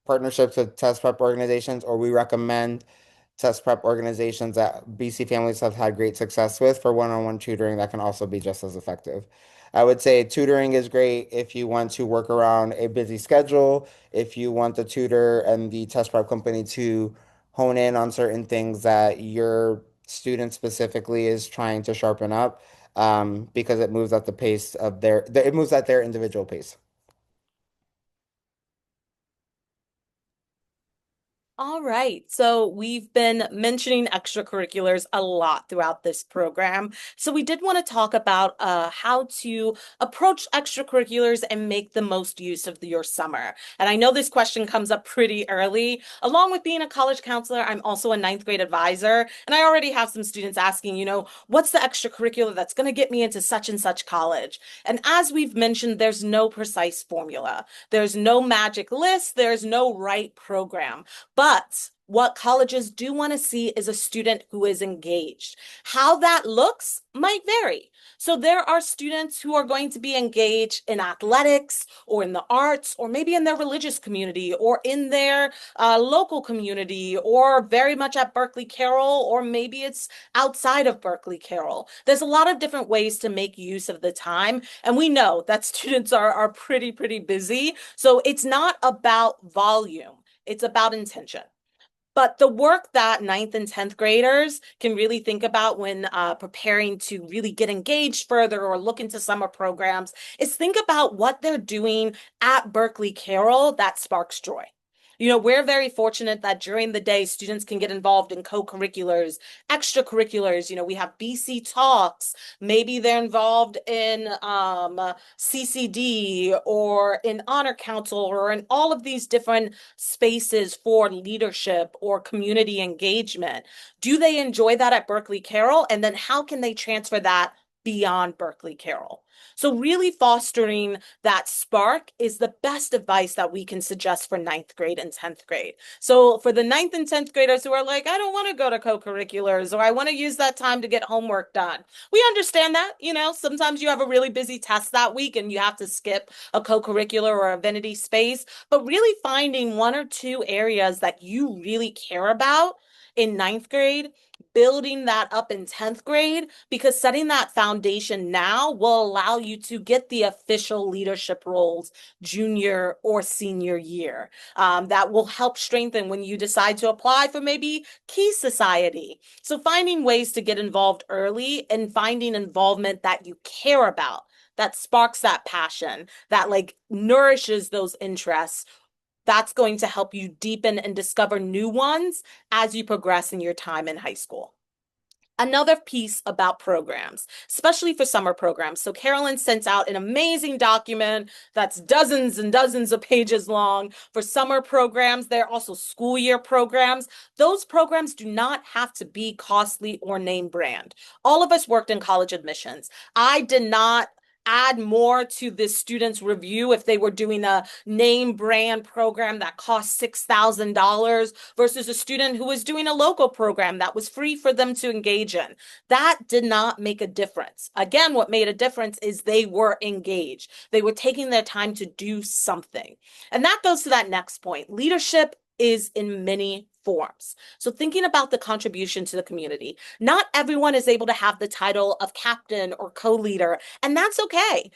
partnerships with test prep organizations, or we recommend test prep organizations that BC families have had great success with for one-on-one tutoring that can also be just as effective. I would say tutoring is great if you want to work around a busy schedule, if you want the tutor and the test prep company to hone in on certain things that your student specifically is trying to sharpen up, because it moves at the pace of it moves at their individual pace. All right. So we've been mentioning extracurriculars a lot throughout this program. So we did want to talk about how to approach extracurriculars and make the most use of your summer. And I know this question comes up pretty early. Along with being a college counselor, I'm also a ninth grade advisor. And I already have some students asking, what's the extracurricular that's going to get me into such and such college? And as we've mentioned, there's no precise formula. There's no magic list. There's no right program. But what colleges do want to see is a student who is engaged. How that looks might vary. So there are students who are going to be engaged in athletics or in the arts or maybe in their religious community or in their local community or very much at Berkeley Carroll, or maybe it's outside of Berkeley Carroll. There's a lot of different ways to make use of the time. And we know that students are pretty busy. So it's not about volume. It's about intention. But the work that ninth and 10th graders can really think about when preparing to really get engaged further or look into summer programs is think about what they're doing at Berkeley Carroll that sparks joy. We're very fortunate that during the day, students can get involved in co-curriculars, extracurriculars. We have BC Talks. Maybe they're involved in CCD or in Honor Council or in all of these different spaces for leadership or community engagement. Do they enjoy that at Berkeley Carroll? And then how can they transfer that beyond Berkeley Carroll? So really fostering that spark is the best advice that we can suggest for ninth grade and 10th grade. So for the ninth and 10th graders who are like, I don't want to go to co-curriculars, or I want to use that time to get homework done. We understand that, sometimes you have a really busy test that week and you have to skip a co-curricular or affinity space, but really finding one or two areas that you really care about in ninth grade, building that up in 10th grade, because setting that foundation now will allow you to get the official leadership roles junior or senior year. That will help strengthen when you decide to apply for maybe Key Society. So finding ways to get involved early and finding involvement that you care about, that sparks that passion, that nourishes those interests, That's going to help you deepen and discover new ones as you progress in your time in high school. Another piece about programs, especially for summer programs. So Carolyn sent out an amazing document that's dozens and dozens of pages long for summer programs. There are also school year programs. Those programs do not have to be costly or name brand. All of us worked in college admissions. I did not add more to the student's review if they were doing a name brand program that cost $6,000 versus a student who was doing a local program that was free for them to engage in. That did not make a difference. Again, what made a difference is they were engaged. They were taking their time to do something. And that goes to that next point. Leadership is in many forms. So thinking about the contribution to the community, not everyone is able to have the title of captain or co-leader, and that's okay.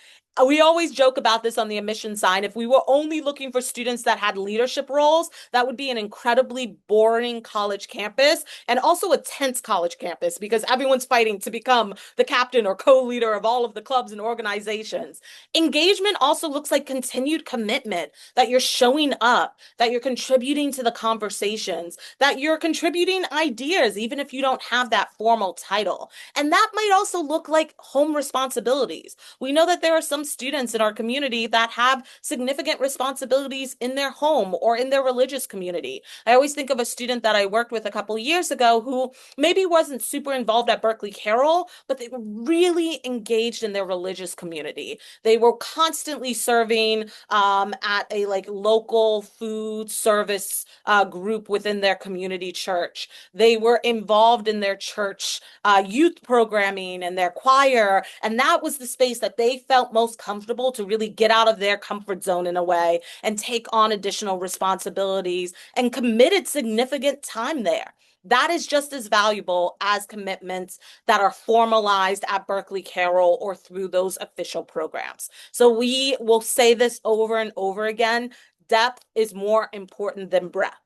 We always joke about this on the admission side. If we were only looking for students that had leadership roles, that would be an incredibly boring college campus and also a tense college campus because everyone's fighting to become the captain or co-leader of all of the clubs and organizations. Engagement also looks like continued commitment, that you're showing up, that you're contributing to the conversations, that you're contributing ideas, even if you don't have that formal title. And that might also look like home responsibilities. We know that there are some students in our community that have significant responsibilities in their home or in their religious community. I always think of a student that I worked with a couple of years ago who maybe wasn't super involved at Berkeley Carroll, but they were really engaged in their religious community. They were constantly serving at a local food service group within their community church. They were involved in their church youth programming and their choir, and that was the space that they felt most comfortable to really get out of their comfort zone in a way and take on additional responsibilities and committed significant time there. That is just as valuable as commitments that are formalized at Berkeley Carroll or through those official programs. So we will say this over and over again, depth is more important than breadth.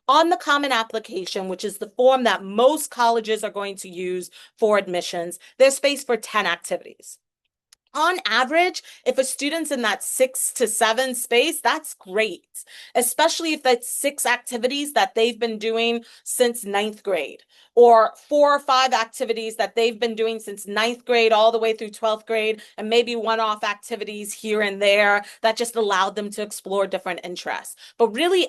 On the Common Application, which is the form that most colleges are going to use for admissions, there's space for 10 activities. On average, if a student's in that 6 to 7 space, that's great, especially if that's 6 activities that they've been doing since 9th grade, or 4 or 5 activities that they've been doing since 9th grade all the way through 12th grade, and maybe one-off activities here and there that just allowed them to explore different interests. But really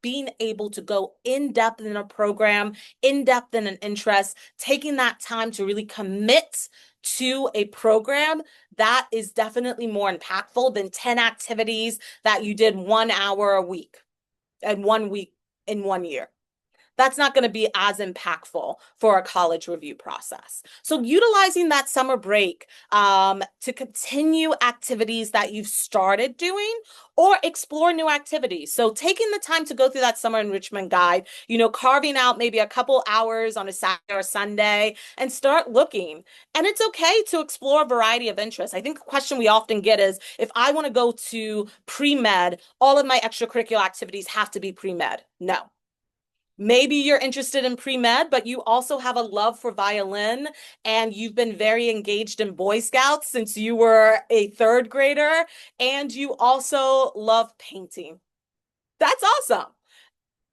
being able to go in depth in a program, in depth in an interest, taking that time to really commit to a program, that is definitely more impactful than 10 activities that you did 1 hour a week and 1 week in 1 year. That's not going to be as impactful for a college review process. So utilizing that summer break to continue activities that you've started doing or explore new activities. So taking the time to go through that summer enrichment guide, carving out maybe a couple hours on a Saturday or Sunday and start looking. And it's okay to explore a variety of interests. I think the question we often get is, if I want to go to pre-med, all of my extracurricular activities have to be pre-med. No. Maybe you're interested in pre-med, but you also have a love for violin and you've been very engaged in Boy Scouts since you were a 3rd grader, and you also love painting. That's awesome.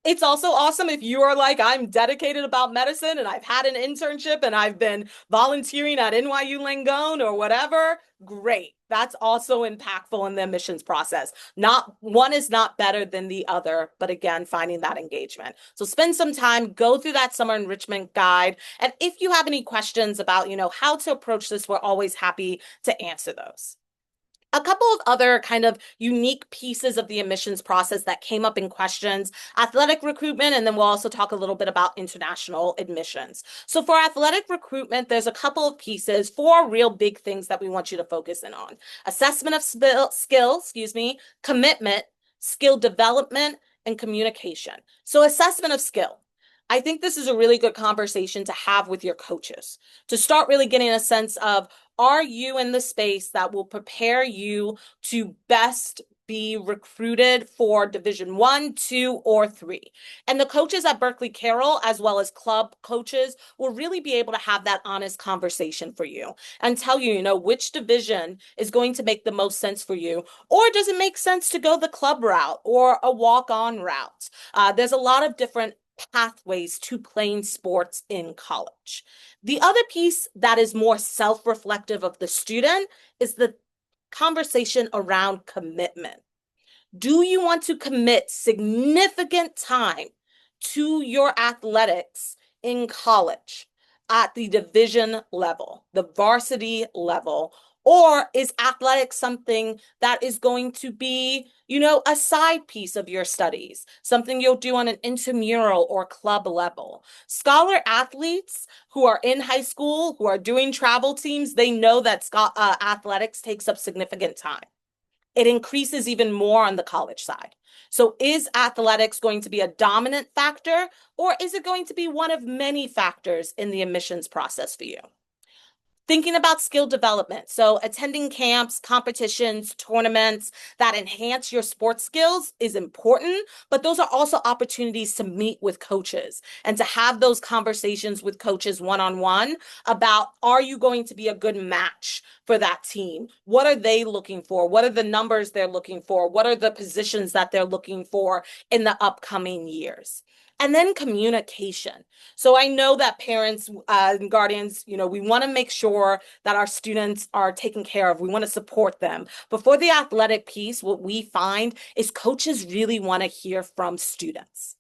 It's also awesome if you are like, I'm dedicated about medicine and I've had an internship and I've been volunteering at NYU Langone or whatever. Great. That's also impactful in the admissions process. Not one is not better than the other, but again, finding that engagement. So spend some time, go through that summer enrichment guide. And if you have any questions about, how to approach this, we're always happy to answer those. A couple of other kind of unique pieces of the admissions process that came up in questions: athletic recruitment, and then we'll also talk a little bit about international admissions. So for athletic recruitment, there's a couple of pieces, 4 real big things that we want you to focus in on: assessment of skills, commitment, skill development, and communication. So assessment of skill. I think this is a really good conversation to have with your coaches to start really getting a sense of, are you in the space that will prepare you to best be recruited for Division 1, 2, or 3. And the coaches at Berkeley Carroll, as well as club coaches, will really be able to have that honest conversation for you and tell you, which division is going to make the most sense for you, or does it make sense to go the club route or a walk-on route? There's a lot of different pathways to playing sports in college. The other piece that is more self-reflective of the student is the conversation around commitment. Do you want to commit significant time to your athletics in college at the division level, the varsity level? Or is athletics something that is going to be, a side piece of your studies, something you'll do on an intramural or club level? Scholar athletes who are in high school, who are doing travel teams, they know that athletics takes up significant time. It increases even more on the college side. So is athletics going to be a dominant factor, or is it going to be one of many factors in the admissions process for you? Thinking about skill development. So attending camps, competitions, tournaments that enhance your sports skills is important, but those are also opportunities to meet with coaches and to have those conversations with coaches one-on-one about, are you going to be a good match for that team? What are they looking for? What are the numbers they're looking for? What are the positions that they're looking for in the upcoming years? And then communication. So I know that parents and guardians, we want to make sure that our students are taken care of. We want to support them. But for the athletic piece, what we find is coaches really want to hear from students,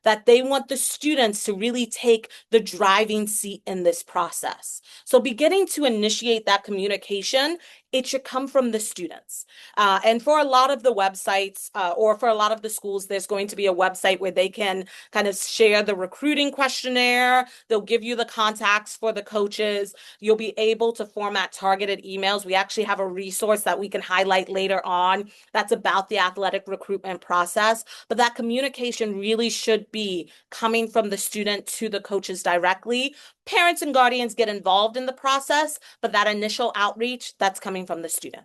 that they want the students to really take the driving seat in this process. So beginning to initiate that communication, it should come from the students. And for a lot of the websites or for a lot of the schools, there's going to be a website where they can kind of share the recruiting questionnaire. They'll give you the contacts for the coaches. You'll be able to format targeted emails. We actually have a resource that we can highlight later on that's about the athletic recruitment process. But that communication really should be coming from the student to the coaches directly. Parents and guardians get involved in the process, but that initial outreach, that's coming from the student.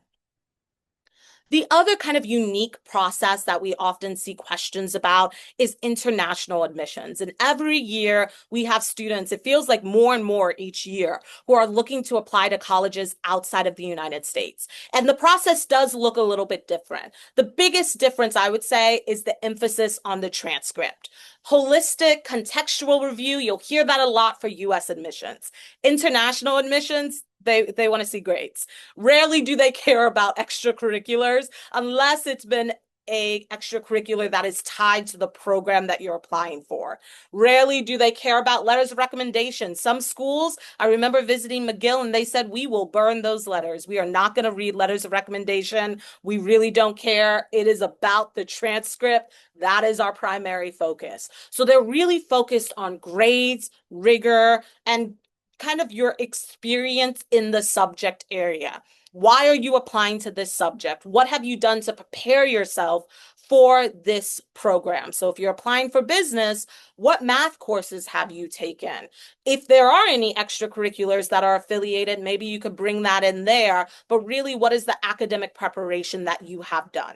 The other kind of unique process that we often see questions about is international admissions. And every year we have students, it feels like more and more each year, who are looking to apply to colleges outside of the United States. And the process does look a little bit different. The biggest difference, I would say, is the emphasis on the transcript. Holistic contextual review, you'll hear that a lot for US admissions. International admissions, they want to see grades. Rarely do they care about extracurriculars unless it's been a extracurricular that is tied to the program that you're applying for. Rarely do they care about letters of recommendation. Some schools, I remember visiting McGill and they said, we will burn those letters. We are not going to read letters of recommendation. We really don't care. It is about the transcript. That is our primary focus. So they're really focused on grades, rigor, and kind of your experience in the subject area. Why are you applying to this subject? What have you done to prepare yourself for this program? So if you're applying for business, what math courses have you taken? If there are any extracurriculars that are affiliated, maybe you could bring that in there. But really, what is the academic preparation that you have done?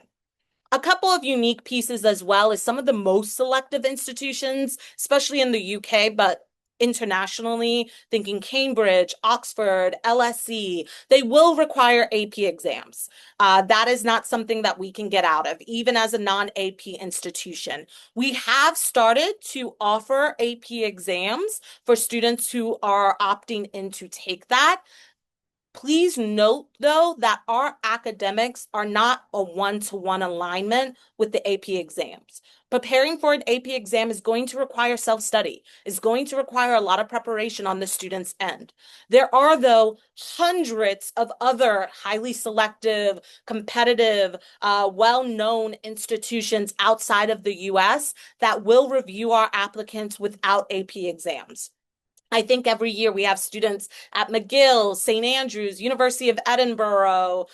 A couple of unique pieces as well is some of the most selective institutions, especially in the UK, but internationally, thinking Cambridge, Oxford, LSE, they will require AP exams. That is not something that we can get out of, even as a non-AP institution. We have started to offer AP exams for students who are opting in to take that. Please note, though, that our academics are not a one-to-one alignment with the AP exams. Preparing for an AP exam is going to require self-study, is going to require a lot of preparation on the student's end. There are, though, hundreds of other highly selective, competitive, well-known institutions outside of the US that will review our applicants without AP exams. I think every year we have students at McGill, St. Andrews, University of Edinburgh,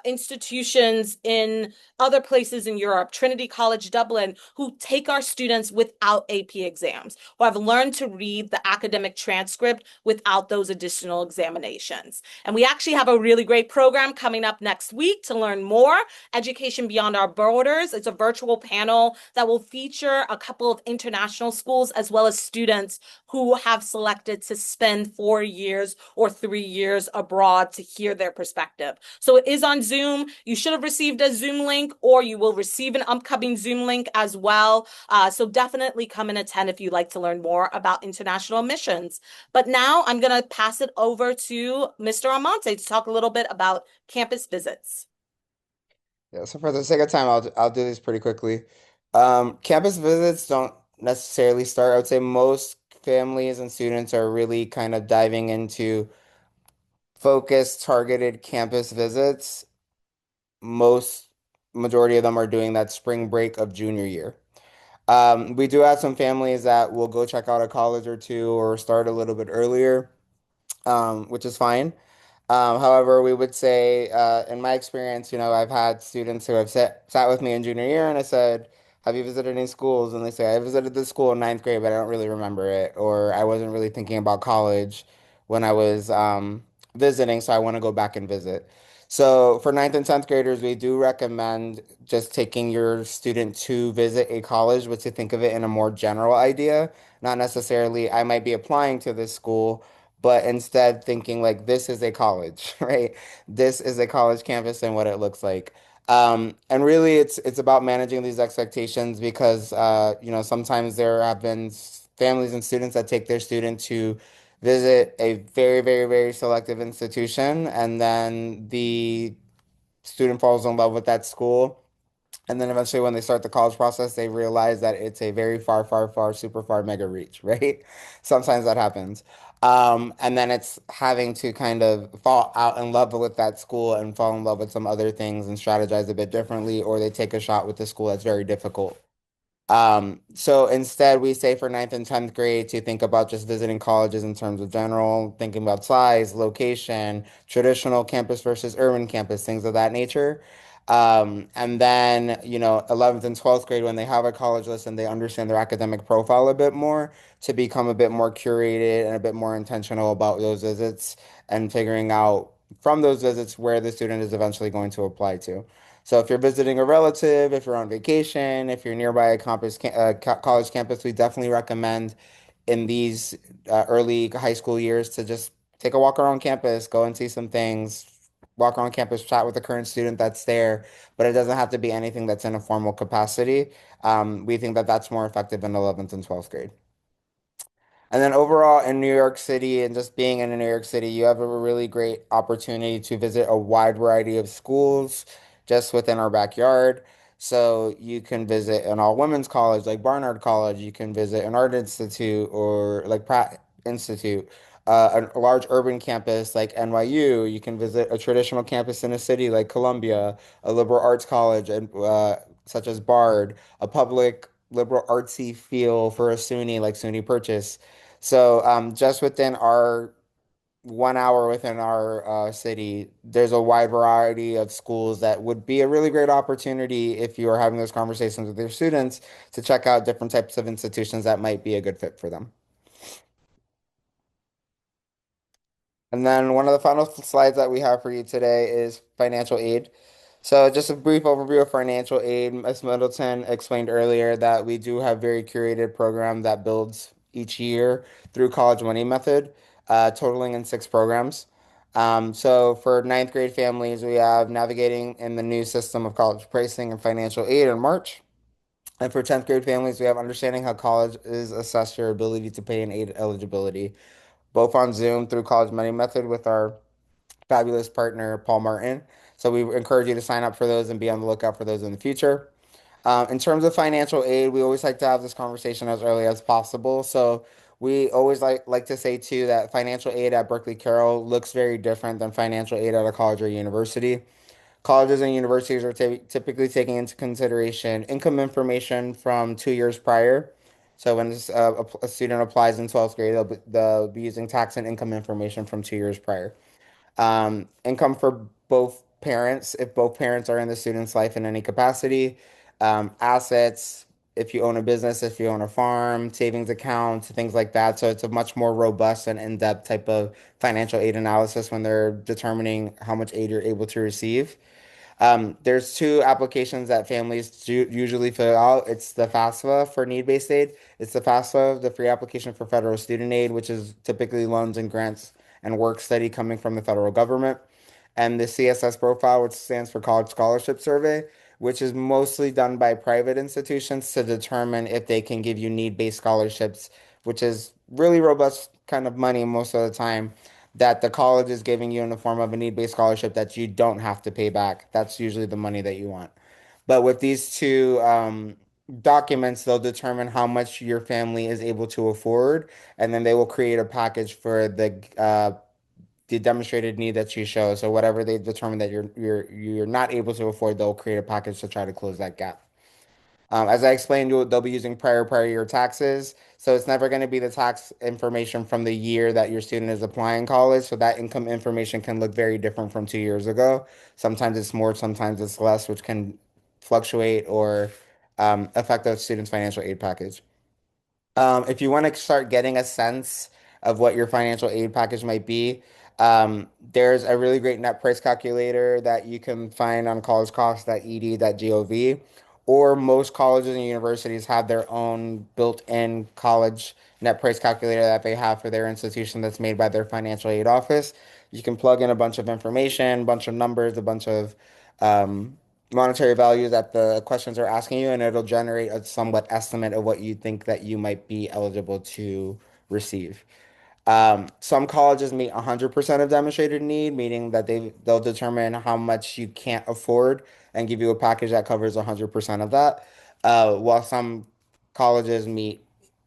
institutions in other places in Europe, Trinity College Dublin, who take our students without AP exams, who have learned to read the academic transcript without those additional examinations. And we actually have a really great program coming up next week to learn more. Education Beyond Our Borders. It's a virtual panel that will feature a couple of international schools as well as students who have selected to spend 4 years or 3 years abroad to hear their perspective. So it is on Zoom. You should have received a Zoom link, or you will receive an upcoming Zoom link as well. So definitely come and attend if you'd like to learn more about international missions. But now I'm going to pass it over to Mr. Amante to talk a little bit about campus visits. Yeah, so for the sake of time, I'll do this pretty quickly. Campus visits don't necessarily start. I would say most families and students are really kind of diving into focused, targeted campus visits. Most majority of them are doing that spring break of junior year. We do have some families that will go check out a college or two or start a little bit earlier, which is fine. However, we would say, in my experience, I've had students who have sat with me in junior year and I said, have you visited any schools? And they say, I visited this school in ninth grade, but I don't really remember it. Or I wasn't really thinking about college when I was visiting, so I want to go back and visit. So for ninth and 10th graders, we do recommend just taking your student to visit a college, but to think of it in a more general idea, not necessarily, I might be applying to this school, but instead thinking like this is a college, right? This is a college campus and what it looks like. And really, it's about managing these expectations because sometimes there have been families and students that take their student to visit a very, very, very selective institution, and then the student falls in love with that school. And then eventually, when they start the college process, they realize that it's a very far, far, far, super far mega reach, right? Sometimes that happens. And then it's having to kind of fall out in love with that school and fall in love with some other things and strategize a bit differently, or they take a shot with the school that's very difficult. So instead, we say for ninth and 10th grade to think about just visiting colleges in terms of general, thinking about size, location, traditional campus versus urban campus, things of that nature. And then, 11th and 12th grade, when they have a college list and they understand their academic profile a bit more, to become a bit more curated and a bit more intentional about those visits and figuring out from those visits where the student is eventually going to apply to. So if you're visiting a relative, if you're on vacation, if you're nearby a college campus, we definitely recommend in these early high school years to just take a walk around campus, go and see some things, walk around campus, chat with the current student that's there, but it doesn't have to be anything that's in a formal capacity. We think that that's more effective in 11th and 12th grade. And then overall in New York City and just being in New York City, you have a really great opportunity to visit a wide variety of schools just within our backyard. So you can visit an all-women's college like Barnard College. You can visit an art institute or like Pratt Institute, a large urban campus like NYU. You can visit a traditional campus in a city like Columbia, a liberal arts college and such as Bard, a public liberal artsy feel for a SUNY like SUNY Purchase. So just within our 1 hour within our city, there's a wide variety of schools that would be a really great opportunity if you are having those conversations with your students to check out different types of institutions that might be a good fit for them. And then one of the final slides that we have for you today is financial aid. So just a brief overview of financial aid. Ms. Middleton explained earlier that we do have very curated program that builds each year through College Money Method, totaling in 6 programs. So for ninth grade families, we have navigating in the new system of college pricing and financial aid in March. And for 10th grade families, we have understanding how college is assess your ability to pay and aid eligibility, both on Zoom through College Money Method with our fabulous partner, Paul Martin. So we encourage you to sign up for those and be on the lookout for those in the future. In terms of financial aid, we always like to have this conversation as early as possible. So we always like to say too that financial aid at Berkeley Carroll looks very different than financial aid at a college or university. Colleges and universities are typically taking into consideration income information from 2 years prior, So when a student applies in 12th grade, they'll be using tax and income information from 2 years prior. Income for both parents, if both parents are in the student's life in any capacity, assets, if you own a business, if you own a farm, savings accounts, things like that. So it's a much more robust and in-depth type of financial aid analysis when they're determining how much aid you're able to receive. There's two applications that families usually fill out. It's the FAFSA for need-based aid. It's the FAFSA, the free application for federal student aid, which is typically loans and grants and work study coming from the federal government. And the CSS profile, which stands for College Scholarship Survey, which is mostly done by private institutions to determine if they can give you need-based scholarships, which is really robust kind of money most of the time that the college is giving you in the form of a need-based scholarship that you don't have to pay back. That's usually the money that you want. But with these two documents, they'll determine how much your family is able to afford, and then they will create a package for the demonstrated need that you show. So whatever they determine that you're not able to afford, they'll create a package to try to close that gap. As I explained, they'll be using prior year taxes. So it's never going to be the tax information from the year that your student is applying college. So that income information can look very different from 2 years ago. Sometimes it's more, sometimes it's less, which can fluctuate or affect a student's financial aid package. If you want to start getting a sense of what your financial aid package might be, there's a really great net price calculator that you can find on collegecost.ed.gov, or most colleges and universities have their own built-in college net price calculator that they have for their institution that's made by their financial aid office. You can plug in a bunch of information, a bunch of numbers, a bunch of um, monetary values that the questions are asking you, and it'll generate a somewhat estimate of what you think that you might be eligible to receive. Some colleges meet 100% of demonstrated need, meaning that they'll determine how much you can't afford and give you a package that covers 100% of that. While some colleges meet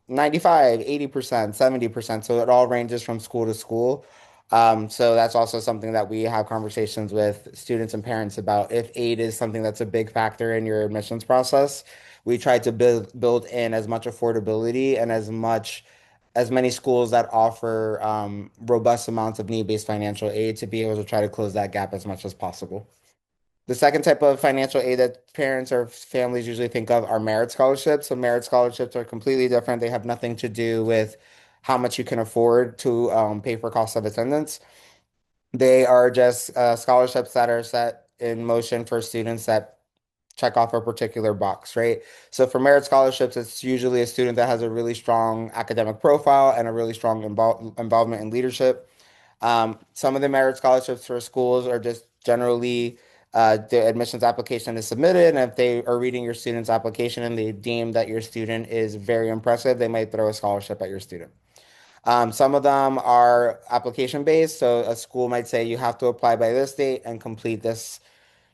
95, 80%, 70%. So it all ranges from school to school. So that's also something that we have conversations with students and parents about. If aid is something that's a big factor in your admissions process, we try to build in as much affordability and as many schools that offer robust amounts of need-based financial aid to be able to try to close that gap as much as possible. The second type of financial aid that parents or families usually think of are merit scholarships. So merit scholarships are completely different. They have nothing to do with how much you can afford to pay for cost of attendance. They are just scholarships that are set in motion for students that check off a particular box, right? So for merit scholarships, it's usually a student that has a really strong academic profile and a really strong involvement in leadership. Some of the merit scholarships for schools are just generally the admissions application is submitted, and if they are reading your student's application and they deem that your student is very impressive, they might throw a scholarship at your student. Some of them are application based, so a school might say you have to apply by this date and complete this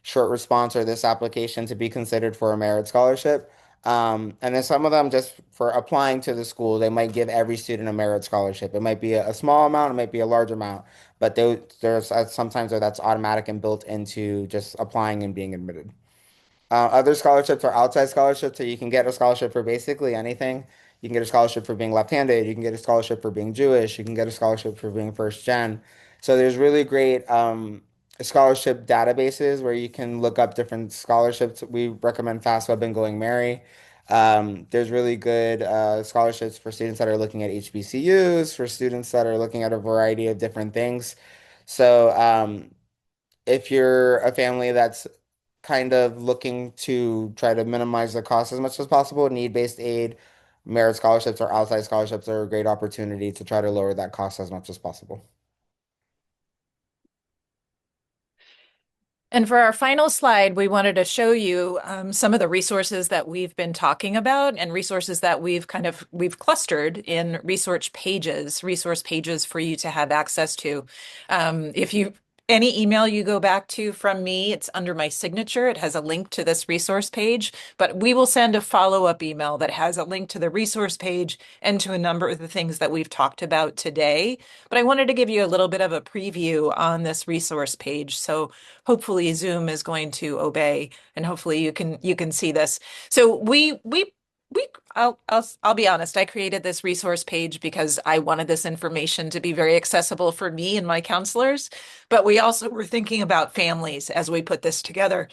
short response or this application to be considered for a merit scholarship. And then some of them just for applying to the school, they might give every student a merit scholarship. It might be a small amount, it might be a large amount, but there's sometimes that's automatic and built into just applying and being admitted. Other scholarships are outside scholarships, so you can get a scholarship for basically anything. You can get a scholarship for being left-handed. You can get a scholarship for being Jewish. You can get a scholarship for being first gen. So there's really great scholarship databases where you can look up different scholarships. We recommend FastWeb and Going Merry. There's really good scholarships for students that are looking at HBCUs, for students that are looking at a variety of different things. So if you're a family that's kind of looking to try to minimize the cost as much as possible, need-based aid, merit scholarships, or outside scholarships are a great opportunity to try to lower that cost as much as possible. And for our final slide, we wanted to show you some of the resources that we've been talking about and resources that we've clustered in resource pages for you to have access to. If you any email you go back to from me, it's under my signature. It has a link to this resource page, but we will send a follow-up email that has a link to the resource page and to a number of the things that we've talked about today. But I wanted to give you a little bit of a preview on this resource page. So hopefully Zoom is going to obey and hopefully you can see this. So we I'll be honest, I created this resource page because I wanted this information to be very accessible for me and my counselors, but we also were thinking about families as we put this together.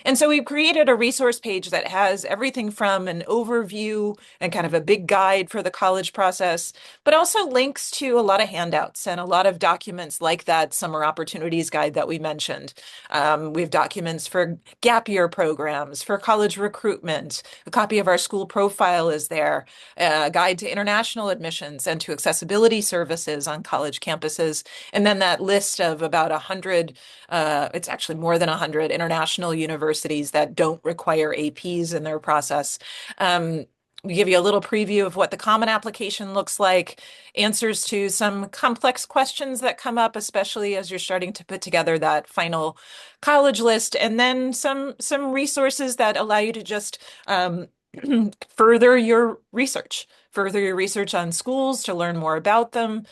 And so we've created a resource page that has everything from an overview and kind of a big guide for the college process, but also links to a lot of handouts and a lot of documents like that summer opportunities guide that we mentioned. We have documents for gap year programs, for college recruitment. A copy of our school profile is there, a guide to international admissions and to accessibility services on college campuses. And then that list of about 100, it's actually more than 100 international universities that don't require APs in their process. We give you a little preview of what the common application looks like, answers to some complex questions that come up, especially as you're starting to put together that final college list, and then some resources that allow you to just further your research. Further your research on schools to learn more about them.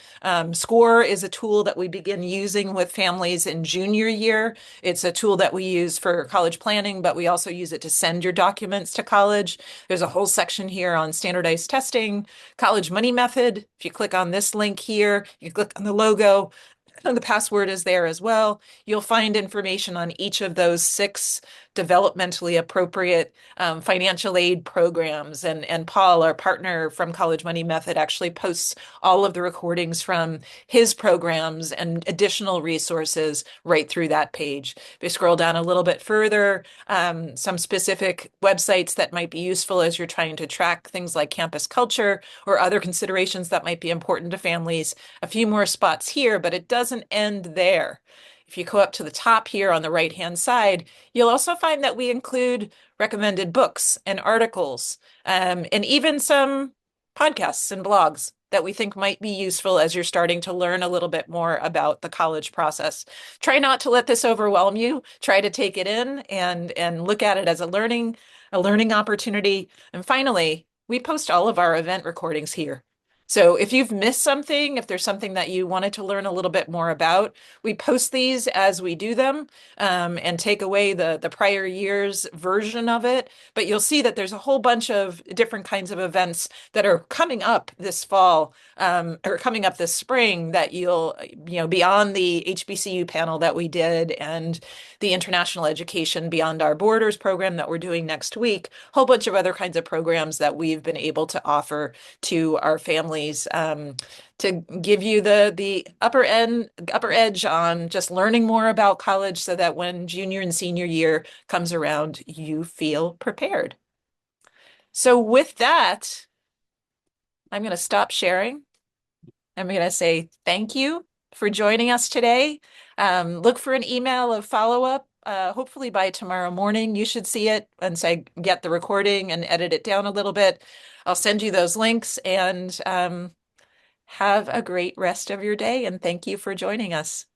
SCORE is a tool that we begin using with families in junior year. It's a tool that we use for college planning, but we also use it to send your documents to college. There's a whole section here on standardized testing, college money method. If you click on this link here, you click on the logo, and the password is there as well. You'll find information on each of those 6 developmentally appropriate financial aid programs. And Paul, our partner from College Money Method, actually posts all of the recordings from his programs and additional resources right through that page. If you scroll down a little bit further, some specific websites that might be useful as you're trying to track things like campus culture or other considerations that might be important to families. A few more spots here, but it doesn't end there. If you go up to the top here on the right-hand side, you'll also find that we include recommended books and articles, and even some podcasts and blogs that we think might be useful as you're starting to learn a little bit more about the college process. Try not to let this overwhelm you. Try to take it in and look at it as a learning opportunity. And finally, we post all of our event recordings here. So if you've missed something, if there's something that you wanted to learn a little bit more about, we post these as we do them, and take away the prior year's version of it. But you'll see that there's a whole bunch of different kinds of events that are coming up this fall, or coming up this spring that beyond the HBCU panel that we did and the International Education Beyond Our Borders program that we're doing next week, a whole bunch of other kinds of programs that we've been able to offer to our families, to give you the upper edge on just learning more about college so that when junior and senior year comes around, you feel prepared. So with that, I'm going to stop sharing. I'm going to say thank you for joining us today. Look for an email of follow-up. Hopefully by tomorrow morning, you should see it once I get the recording and edit it down a little bit. I'll send you those links, and have a great rest of your day. And thank you for joining us.